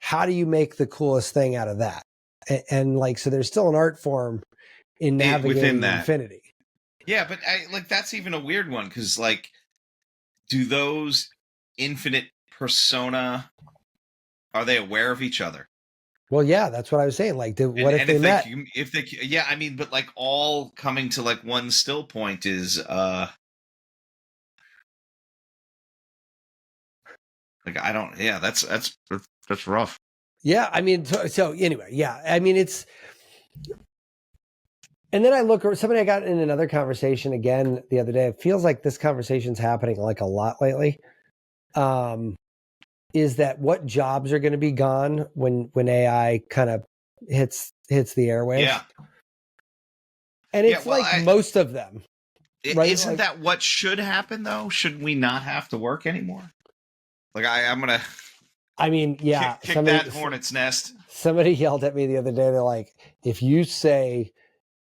how do you make the coolest thing out of that? And like, so there's still an art form in Within navigating that. infinity. Yeah, but that's even a weird one because like, do those infinite persona, are they aware of each other? Well, yeah, that's what I was saying. Like, what if And they met? if they yeah, I mean, but like all coming to like one still point is like I don't yeah, that's rough. Yeah, I mean, so anyway, yeah, I mean, it's. And then I look, somebody I got in another conversation again the other day. It feels like this conversation's happening like a lot lately. Is that what jobs are going to be gone when AI kind of hits the airwaves? Yeah. And it's like most of them, right? Isn't that what should happen though? Should we not have to work anymore? Like I'm gonna. I mean, yeah, kick that hornet's nest. Somebody yelled at me the other day. They're like, if you say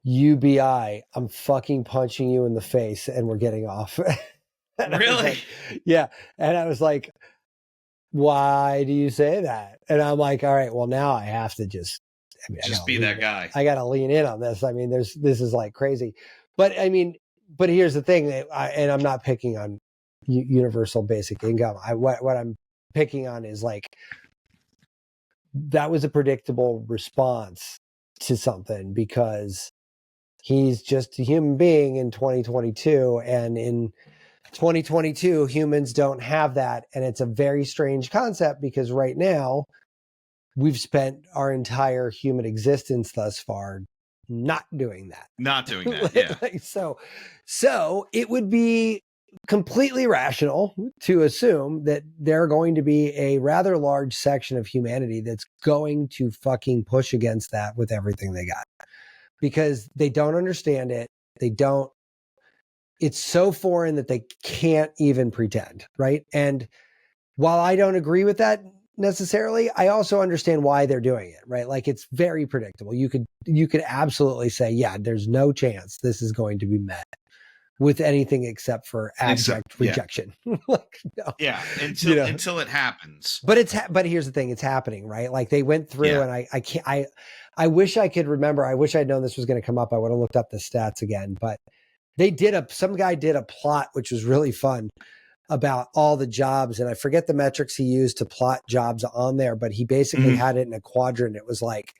UBI, I'm fucking punching you in the face and we're getting off. Really? Like, yeah. And I was like, why do you say that? And I'm like, all right, well, now I have to just be that guy. I got to lean in on this. I mean, this is like crazy. But I mean, but here's the thing, and I'm not picking on universal basic income. What I'm picking on is like, that was a predictable response to something because he's just a human being in 2022. And in 2022, humans don't have that. And it's a very strange concept because right now we've spent our entire human existence thus far not doing that. Not doing that, yeah. So it would be completely rational to assume that there are going to be a rather large section of humanity that's going to fucking push against that with everything they got because they don't understand it. It's so foreign that they can't even pretend, right? And while I don't agree with that necessarily, I also understand why they're doing it, right? Like it's very predictable. You could absolutely say, yeah, there's no chance this is going to be met with anything except for abject rejection. Like, no. Yeah, until it happens. But here's the thing, it's happening, right? Like they went through and I wish I could remember. I wish I'd known this was going to come up. I would have looked up the stats again, but some guy did a plot which was really fun about all the jobs, and I forget the metrics he used to plot jobs on there, but he basically had it in a quadrant. It was like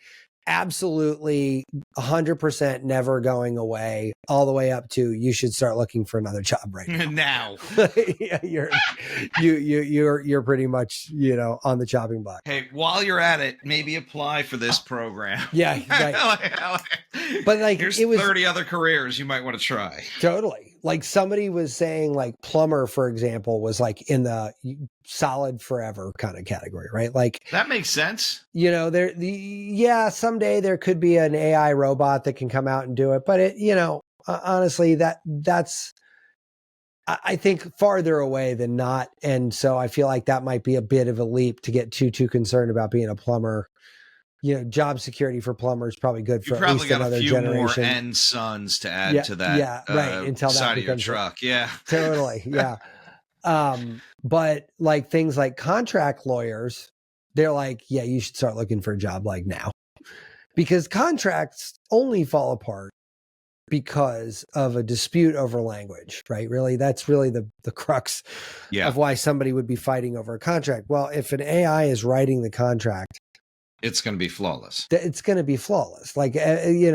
absolutely 100% never going away, all the way up to you should start looking for another job right now. Yeah, you're pretty much, on the chopping block. Hey, while you're at it, maybe apply for this program. Yeah, right. But like, here's 30 other careers you might want to try. Totally. Like somebody was saying, like plumber, for example, was like in the solid forever kind of category, right? Like that makes sense. Someday there could be an AI robot that can come out and do it, but honestly, that's I think farther away than not, and so I feel like that might be a bit of a leap to get too concerned about being a plumber. Job security for plumbers probably good for at least another generation. You probably got a few more end sons to add to that. Yeah, right. Until side that of your truck. Yeah, totally. Yeah. But like things like contract lawyers, they're like, yeah, you should start looking for a job like now, because contracts only fall apart because of a dispute over language, right? Really, that's really the crux of why somebody would be fighting over a contract. Well, if an AI is writing the contract, it's going to be flawless. It's going to be flawless. Like, and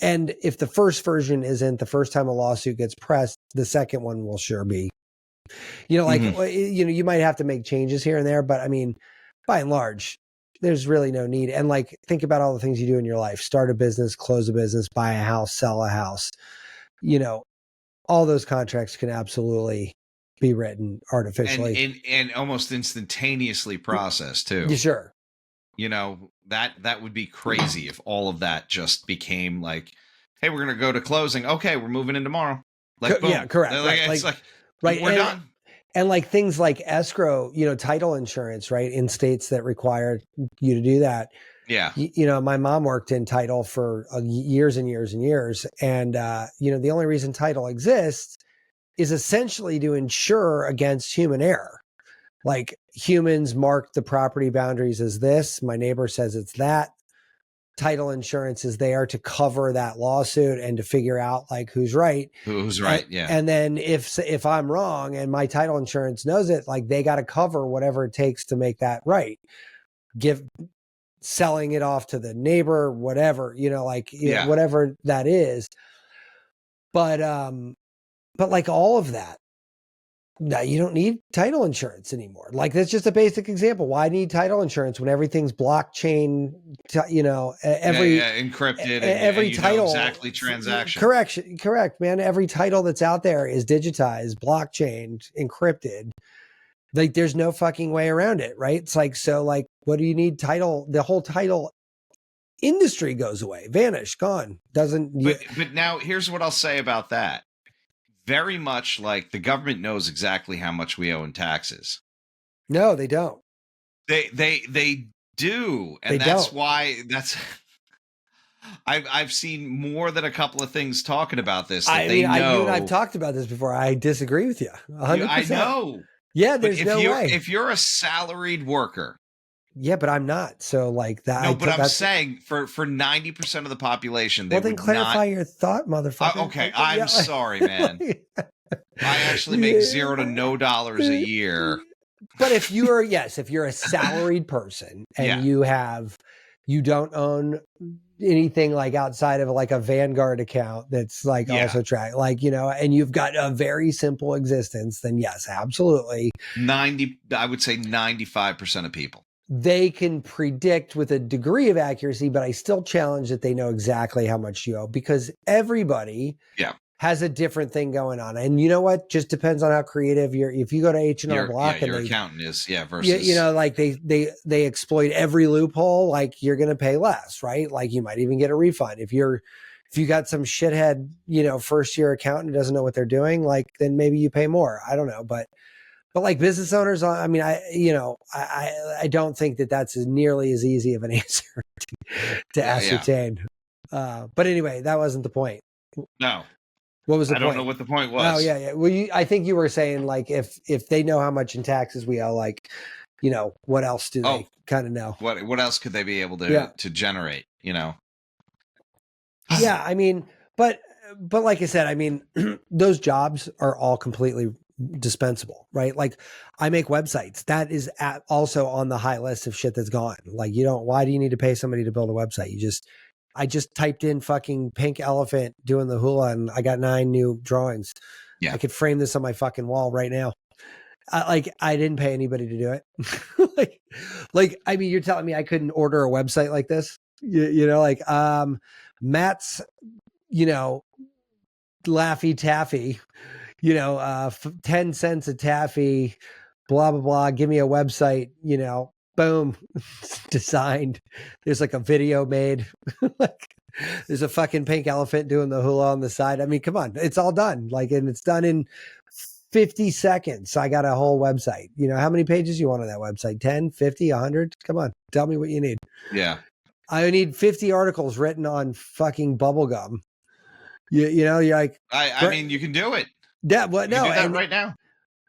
if the first version isn't, the first time a lawsuit gets pressed, the second one will sure be, you might have to make changes here and there, but I mean, by and large, there's really no need. And like, think about all the things you do in your life: start a business, close a business, buy a house, sell a house. All those contracts can absolutely be written artificially and almost instantaneously processed too. Sure. That would be crazy if all of that just became like, hey, we're going to go to closing. Okay, we're moving in tomorrow. Like, boom. Yeah, correct. It's right. We're done. And like things like escrow, title insurance, right? In states that require you to do that. Yeah. My mom worked in title for years and years and years. And, the only reason title exists is essentially to insure against human error. Like humans mark the property boundaries as this. My neighbor says it's that. Title insurance is there to cover that lawsuit and to figure out like who's right. Who's right, yeah. And then if I'm wrong and my title insurance knows it, like they got to cover whatever it takes to make that right. Selling it off to the neighbor, whatever, whatever that is. But like all of that, no, you don't need title insurance anymore. Like that's just a basic example. Why need title insurance when everything's blockchain? Encrypted. Every title exactly transaction. Correct, man. Every title that's out there is digitized, blockchain, encrypted. Like there's no fucking way around it, right? It's like, so like, what do you need title? The whole title industry goes away, vanish, gone. But now here's what I'll say about that. Very much like the government knows exactly how much we owe in taxes. No, they don't. They do, and I've seen more than a couple of things talking about this. I've talked about this before. I disagree with you 100%. I know. Yeah, there's no way. If you're a salaried worker. Yeah, but I'm not. So like that. No, but I'm saying for 90% of the population, well, then clarify your thought, motherfucker. Okay, I'm sorry, man. I actually make $0 to no dollars a year. But if you're a salaried person and you have, you don't own anything like outside of like a Vanguard account that's like also tracked, like, you know, and you've got a very simple existence, then yes, absolutely. I would say 95% of people. They can predict with a degree of accuracy, but I still challenge that they know exactly how much you owe, because everybody has a different thing going on. And you know what? Just depends on how creative you're. If you go to H&R Block and your accountant is, versus, you know, like they exploit every loophole, like you're going to pay less, right? Like you might even get a refund. If you got some shithead, you know, first year accountant who doesn't know what they're doing, like then maybe you pay more. I don't know, but like business owners, I mean, I don't think that that's nearly as easy of an answer to ascertain. But anyway, that wasn't the point. No. What was the point? I don't know what the point was. Oh yeah. Well, I think you were saying like if they know how much in taxes we owe, like, you know, what else do they kind of know? What else could they be able to generate? You know. Yeah, I mean, but like I said, I mean, those jobs are all completely dispensable, right? Like I make websites. That is also on the high list of shit that's gone. Like why do you need to pay somebody to build a website? I just typed in fucking pink elephant doing the hula and I got 9 new drawings. Yeah. I could frame this on my fucking wall right now. I didn't pay anybody to do it. like, I mean, you're telling me I couldn't order a website like this? You know, like, Matt's, you know, Laffy Taffy, you know, 10 cents a taffy, blah, blah, blah. Give me a website, you know, boom, designed. There's like a video made. Like there's a fucking pink elephant doing the hula on the side. I mean, come on, it's all done. Like, and it's done in 50 seconds. So I got a whole website. You know, how many pages you want on that website? 10, 50, 100? Come on, tell me what you need. Yeah. I need 50 articles written on fucking bubblegum. You know, you're like, I mean, you can do it. Yeah, well, no, do that right now.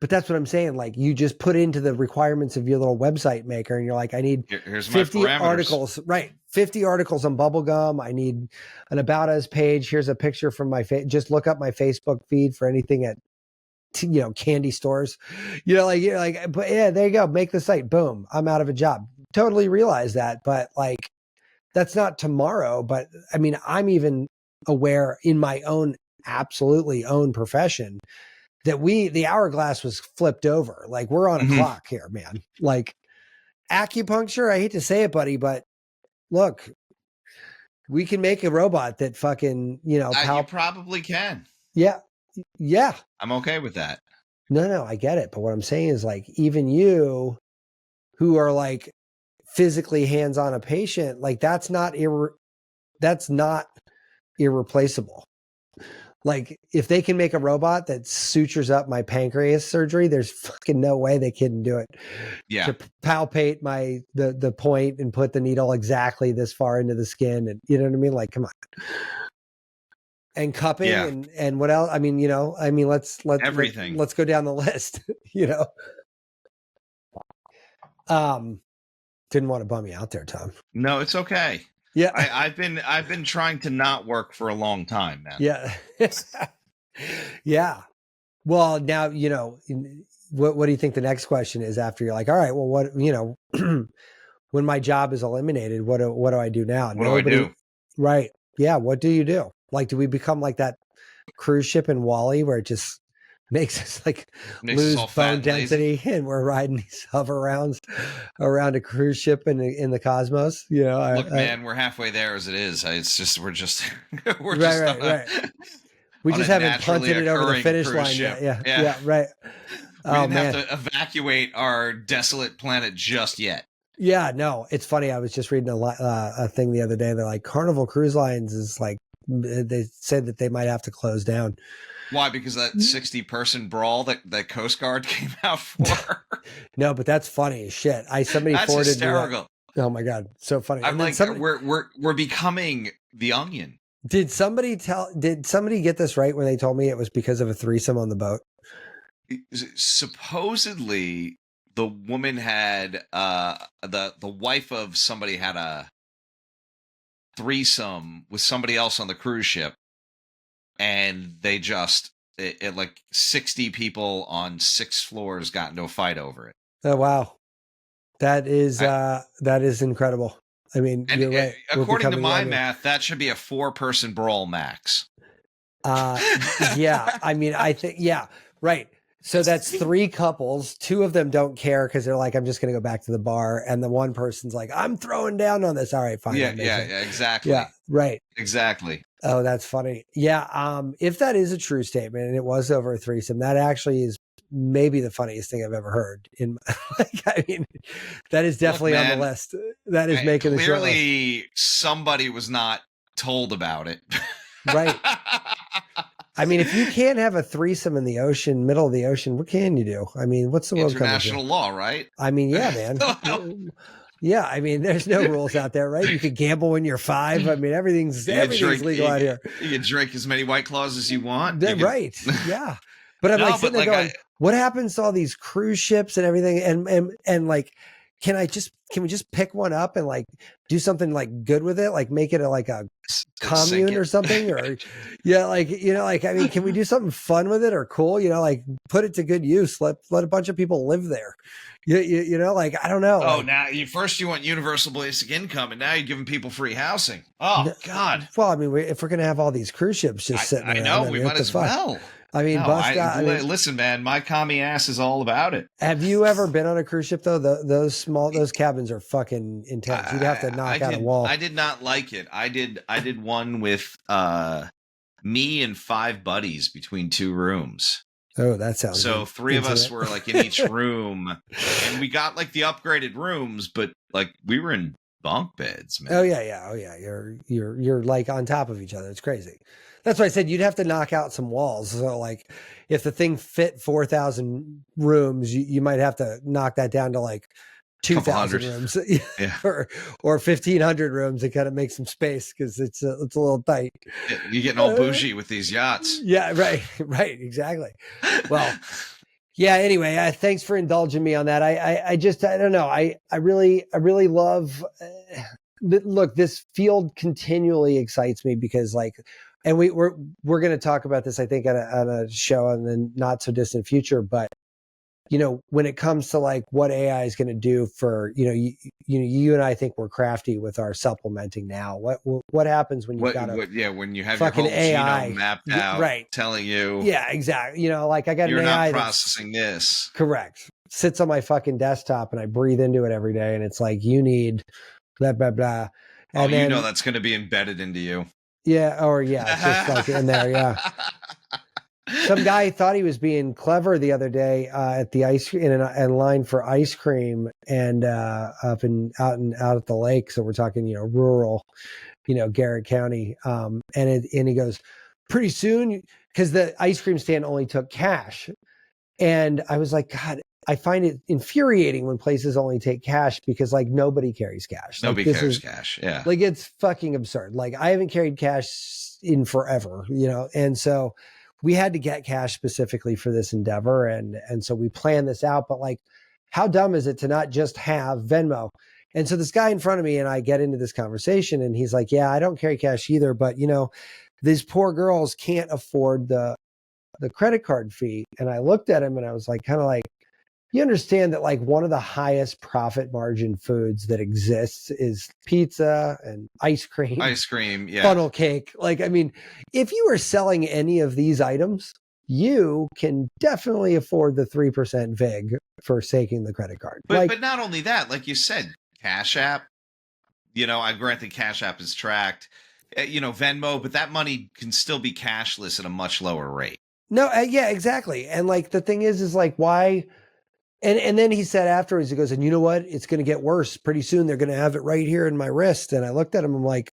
But that's what I'm saying. Like you just put into the requirements of your little website maker and you're like, I need here's 50 my articles, right? 50 articles on bubblegum. I need an about us page. Here's a picture from my just look up my Facebook feed for anything at, you know, candy stores, you know, like, you're like, but yeah, there you go. Make the site. Boom. I'm out of a job. Totally realize that. But like, that's not tomorrow. But I mean, I'm even aware in my own absolutely own profession that the hourglass was flipped over. Like we're on a clock here, man. Like acupuncture, I hate to say it, buddy, but look, we can make a robot that fucking, you know, you probably can. Yeah. Yeah. I'm okay with that. No, I get it. But what I'm saying is like, even you who are like physically hands-on a patient, like that's not irreplaceable. Like if they can make a robot that sutures up my pancreas surgery, there's fucking no way they couldn't do it. Yeah. To palpate the point and put the needle exactly this far into the skin. And you know what I mean? Like, come on. And cupping and what else? I mean, you know, let's everything. Let's go down the list, you know? Didn't want to bum you out there, Tom. No, it's okay. Yeah. I've been trying to not work for a long time, man. Yeah. Yeah. Well, now, you know, what do you think the next question is after you're like, all right, well, what, you know, when my job is eliminated, what do I do now? What do I do? Right. Yeah. What do you do? Like, do we become like that cruise ship in Wall-E where it just makes us like lose bone density and we're riding these hover rounds around a cruise ship in the cosmos? You know, look, man, we're halfway there as it is. It's just, we're just right. We just haven't punted it over the finish line yet. Yeah, right. We didn't have to evacuate our desolate planet just yet. Yeah, no, it's funny. I was just reading a thing the other day. They're like, Carnival Cruise Lines is like, they said that they might have to close down. Why? Because that 60-person brawl that Coast Guard came out for. No, but that's funny as shit. Somebody that's forwarded hysterical. Oh my god, so funny. I'm like, we're becoming the Onion. Did somebody get this right when they told me it was because of a threesome on the boat? Supposedly, the woman had the wife of somebody had a threesome with somebody else on the cruise ship, and they just like 60 people on 6 floors got into a fight over it. Oh wow, that is incredible. I mean, And you're right. according to my math, that should be a 4-person brawl max. Yeah. I mean, I think, yeah, right. So that's 3 couples. 2 of them don't care because they're like, I'm just going to go back to the bar. And the one person's like, I'm throwing down on this. All right, fine. Yeah, exactly. Yeah, right. Exactly. Oh, that's funny. Yeah. If that is a true statement and it was over a threesome, that actually is maybe the funniest thing I've ever heard. I mean, that is definitely on the list. That is making the short list. Clearly, somebody was not told about it. Right. I mean, if you can't have a threesome in the ocean, middle of the ocean, what can you do? I mean, what's the world coming to? International law, right? I mean, yeah, man. Yeah, I mean, there's no rules out there, right? You could gamble when you're 5. I mean, everything's legal out here. You can drink as many White Claws as you want. Right. Yeah. But I'm sitting there going, what happens to all these cruise ships and everything? And like, can we just pick one up and like do something like good with it? Like make it a commune or something? Or yeah, like, I mean, can we do something fun with it or cool? Like put it to good use. Let a bunch of people live there. Like, I don't know. Oh, like, now you want universal basic income, and now you're giving people free housing. Oh, God. Well, I mean, if we're going to have all these cruise ships just sitting there. I know, we might as well. I mean, listen, man, my commie ass is all about it. Have you ever been on a cruise ship though? Those cabins are fucking intense. You'd have to knock out a wall. I did not like it. I did one with me and 5 buddies between 2 rooms. Oh, that sounds so 3 of us were like in each room, and we got like the upgraded rooms, but like we were in bunk beds, man. Oh yeah. You're like on top of each other. It's crazy. That's why I said you'd have to knock out some walls. So like if the thing fit 4,000 rooms, you might have to knock that down to like 2,000 rooms or 1,500 rooms to kind of make some space because it's a little tight. You're getting all bougie with these yachts. Yeah, right, exactly. Well, yeah. Anyway, thanks for indulging me on that. I don't know. I really love. Look, this field continually excites me because like. And we're going to talk about this, I think, on a show in the not so distant future. But when it comes to like what AI is going to do for you and I think we're crafty with our supplementing now. What happens when you've got when you have fucking your whole AI genome mapped out, right? Telling you, yeah, exactly. Like I got you're an AI not processing this. Correct. Sits on my fucking desktop and I breathe into it every day, and it's like you need blah blah blah. And then, that's going to be embedded into you. Yeah, it's just like in there, yeah. Some guy thought he was being clever the other day at the ice in line for ice cream and out at the lake. So we're talking, rural, Garrett County. And he goes, pretty soon, because the ice cream stand only took cash. And I was like, God, I find it infuriating when places only take cash because like nobody carries cash. Nobody carries cash. Yeah. Like it's fucking absurd. Like I haven't carried cash in forever, and so we had to get cash specifically for this endeavor. And so we planned this out, but like, how dumb is it to not just have Venmo? And so this guy in front of me and I get into this conversation and he's like, yeah, I don't carry cash either, but these poor girls can't afford the credit card fee. And I looked at him and I was like, kind of like, you understand that like one of the highest profit margin foods that exists is pizza and ice cream, yeah, funnel cake. Like, I mean, if you are selling any of these items, you can definitely afford the 3% VIG for taking the credit card. But not only that, like you said, Cash App, I grant that Cash App is tracked, Venmo, but that money can still be cashless at a much lower rate. No, yeah, exactly. And like, the thing is like, why? And then he said afterwards, he goes, and you know what? It's going to get worse. Pretty soon they're going to have it right here in my wrist. And I looked at him, I'm like,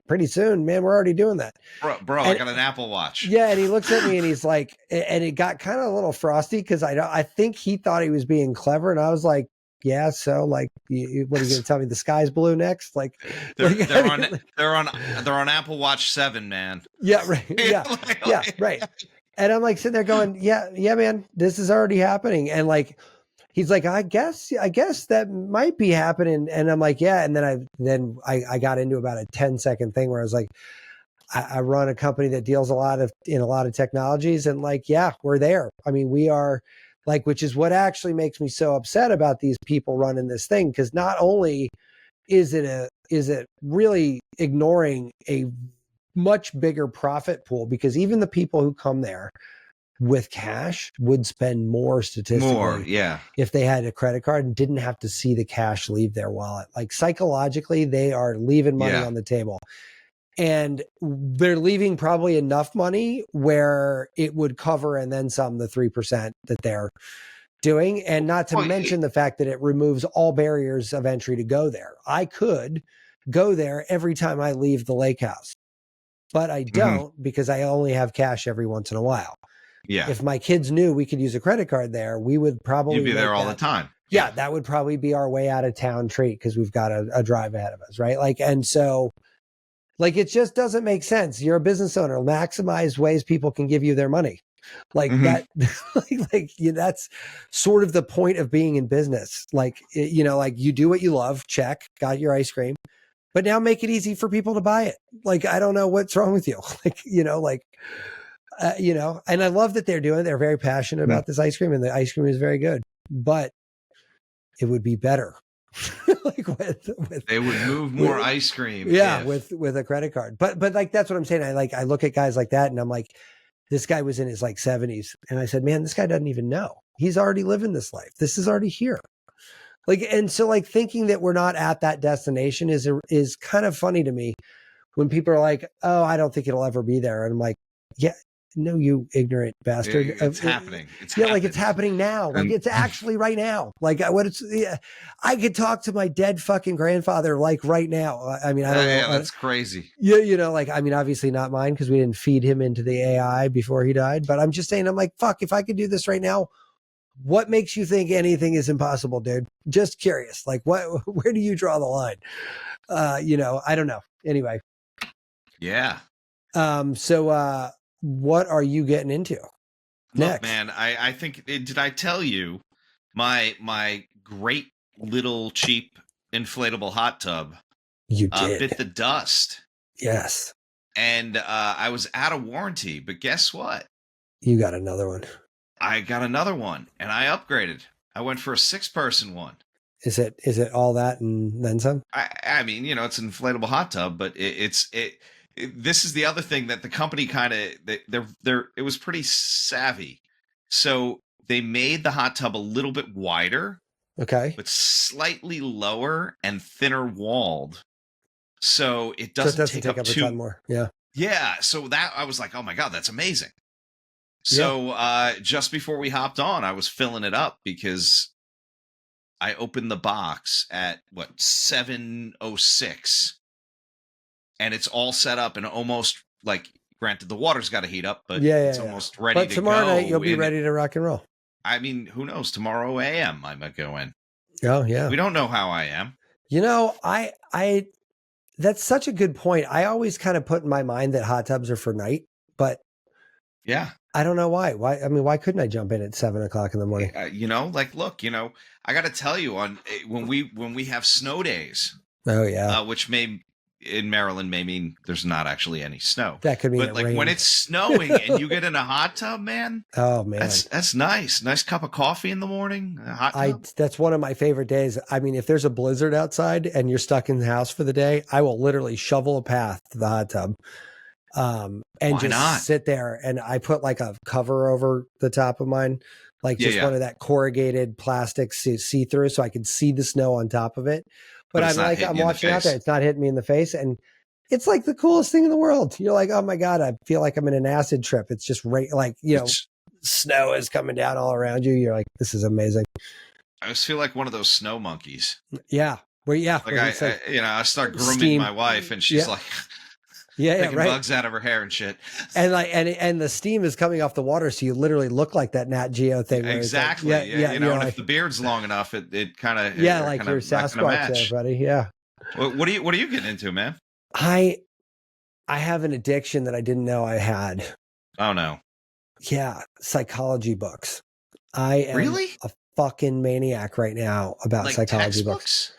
pretty soon, man, we're already doing that. Bro, I got an Apple Watch. Yeah. And he looks at me and he's like, and it got kind of a little frosty because I think he thought he was being clever. And I was like, yeah, so like, what are you going to tell me? The sky's blue next? Like they're on Apple Watch 7, man. Yeah, right. Yeah, yeah, right. And I'm like sitting there going, yeah, man, this is already happening. And like, he's like, I guess that might be happening. And I'm like, yeah. And then I got into about a 10-second thing where I was like, I run a company that deals in a lot of technologies. And like, yeah, we're there. I mean, we are like, which is what actually makes me so upset about these people running this thing. Cause not only is it it really ignoring a much bigger profit pool, because even the people who come there with cash would spend more statistically yeah. if they had a credit card and didn't have to see the cash leave their wallet. Like psychologically, they are leaving money Yeah. on the table. And they're leaving probably enough money where it would cover and then some the 3% that they're doing. And not to mention the fact that it removes all barriers of entry to go there. I could go there every time I leave the lake house, but I don't because I only have cash every once in a while. Yeah. If my kids knew we could use a credit card there, we would probably You'd be there all the time. Yeah, that would probably be our way out of town treat because we've got a drive ahead of us, right? Like, and so, like, it just doesn't make sense. You're a business owner. Maximize ways people can give you their money. Like that, that's sort of the point of being in business. Like, like you do what you love, check, got your ice cream, but now make it easy for people to buy it. Like, I don't know what's wrong with you. And I love that they're doing it. They're very passionate about this ice cream, and the ice cream is very good, but it would be better. They would move more ice cream. Yeah. With a credit card. But like, that's what I'm saying. I look at guys like that and I'm like, this guy was in his like 70s. And I said, man, this guy doesn't even know. He's already living this life. This is already here. Like, and so like thinking that we're not at that destination is kind of funny to me when people are like, oh, I don't think it'll ever be there. And I'm like, yeah, no, you ignorant bastard. It's happening. Like it's happening now. Like it's actually right now. Like I could talk to my dead fucking grandfather like right now. I mean, I don't know. Yeah, that's crazy. Yeah, like, I mean, obviously not mine because we didn't feed him into the AI before he died. But I'm just saying, I'm like, fuck, if I could do this right now, what makes you think anything is impossible, dude? Just curious. Like, where do you draw the line? I don't know. Anyway. Yeah. So what are you getting into next? Look, man, I think, did I tell you my great little cheap inflatable hot tub you did bit the dust? Yes. And I was out of warranty, but guess what? You got another one. I got another one, and I upgraded. I went for a 6-person one. Is it all that and then some? I mean, it's an inflatable hot tub, but this is the other thing that the company kind of it was pretty savvy. So they made the hot tub a little bit wider, okay, but slightly lower and thinner walled. So it doesn't take up a ton more. Yeah. Yeah. So that I was like, oh my God, that's amazing. So just before we hopped on, I was filling it up because I opened the box at 7:06. And it's all set up and almost like, granted, the water's got to heat up, but it's almost ready to go. But tomorrow night, you'll be ready to rock and roll. I mean, who knows? Tomorrow AM, I might go in. Oh, yeah. We don't know how I am. I that's such a good point. I always kind of put in my mind that hot tubs are for night, but yeah, I don't know why. Why couldn't I jump in at 7:00 in the morning? Look, I got to tell you, when we have snow days. Oh yeah. Which in Maryland may mean there's not actually any snow. That could mean but like when it's snowing and you get in a hot tub, man. Oh man, that's nice. Nice cup of coffee in the morning. A hot tub. That's one of my favorite days. I mean, if there's a blizzard outside and you're stuck in the house for the day, I will literally shovel a path to the hot tub, and Why just not? sit there. And I put like a cover over the top of mine, like one of that corrugated plastic see through, so I can see the snow on top of it. But I'm watching out there. It's not hitting me in the face. And it's like the coolest thing in the world. You're like, oh my God, I feel like I'm in an acid trip. It's just snow is coming down all around you. You're like, this is amazing. I just feel like one of those snow monkeys. Yeah. Well, yeah. Like I start grooming my wife and she's like, picking bugs out of her hair and shit. And and the steam is coming off the water, so you literally look like that Nat Geo thing. Exactly. Like, and if the beard's long enough, it kind of like your Sasquatch there, buddy. Yeah. What are you getting into, man? I have an addiction that I didn't know I had. Oh no. Yeah, psychology books. I am really a fucking maniac right now about psychology books.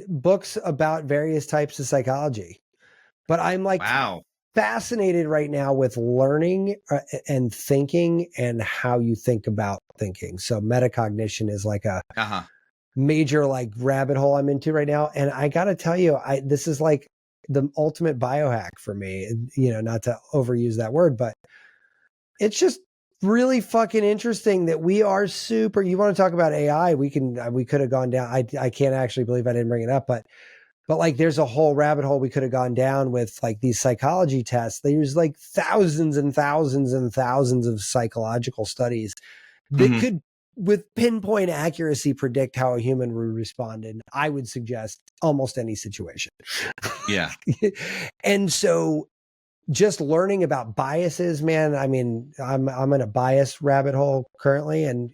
Books about various types of psychology. But I'm like fascinated right now with learning and thinking and how you think about thinking. So metacognition is like major like rabbit hole I'm into right now. And I got to tell you, this is like the ultimate biohack for me, you know, not to overuse that word, but it's just really fucking interesting that we are super, you want to talk about AI, we could have gone down. I can't actually believe I didn't bring it up, but like there's a whole rabbit hole we could have gone down with like these psychology tests. There's like thousands and thousands and thousands of psychological studies that could with pinpoint accuracy predict how a human would respond in, I would suggest, almost any situation. Yeah. And so just learning about biases, man, I mean, I'm in a bias rabbit hole currently, and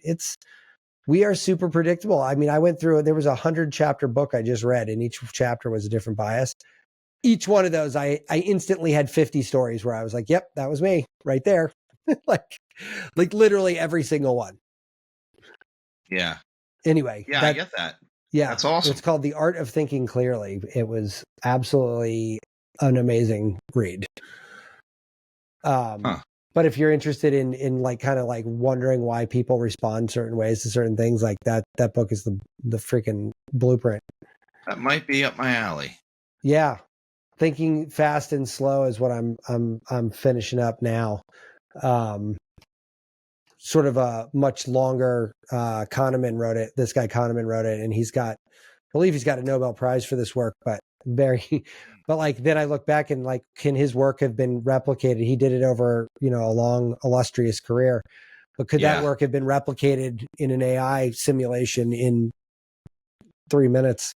we are super predictable. I mean, I went through, there was a 100-chapter book I just read, and each chapter was a different bias. Each one of those, I instantly had 50 stories where I was like, yep, that was me right there. like literally every single one. Yeah. Anyway. Yeah, I get that. Yeah. That's awesome. It's called The Art of Thinking Clearly. It was absolutely an amazing read. But if you're interested in like kind of like wondering why people respond certain ways to certain things, like that book is the freaking blueprint. That might be up my alley. Yeah. Thinking Fast and Slow is what I'm finishing up now. Sort of a much longer, Kahneman wrote it. This guy Kahneman wrote it, and I believe he's got a Nobel Prize for this work, but like then I look back and like, can his work have been replicated? He did it over, you know, a long illustrious career, but could that work have been replicated in an AI simulation in 3 minutes?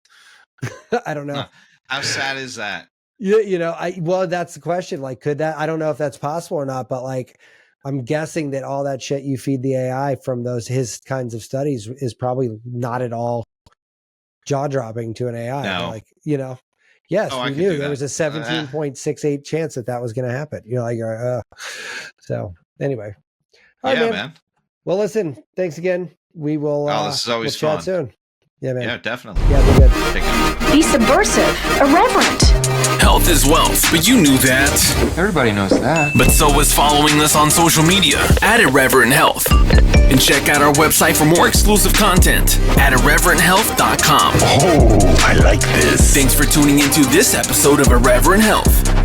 I don't know. How sad is that? Yeah, you know, well, that's the question. Like, could that? I don't know if that's possible or not, but like, I'm guessing that all that shit you feed the AI from his kinds of studies is probably not at all jaw dropping to an AI. No. Like, you know, yes, we knew there was a 17.68 chance that was going to happen. You know, like, so anyway. All right, man. Well, listen, thanks again. We will, this is always we'll fun. chat soon. Yeah, man. Yeah, definitely. Yeah, be good. Be subversive, irreverent. Health is wealth, but you knew that. Everybody knows that. But so is following us on social media at Irreverent Health. And check out our website for more exclusive content at irreverenthealth.com. Oh, I like this. Thanks for tuning into this episode of Irreverent Health.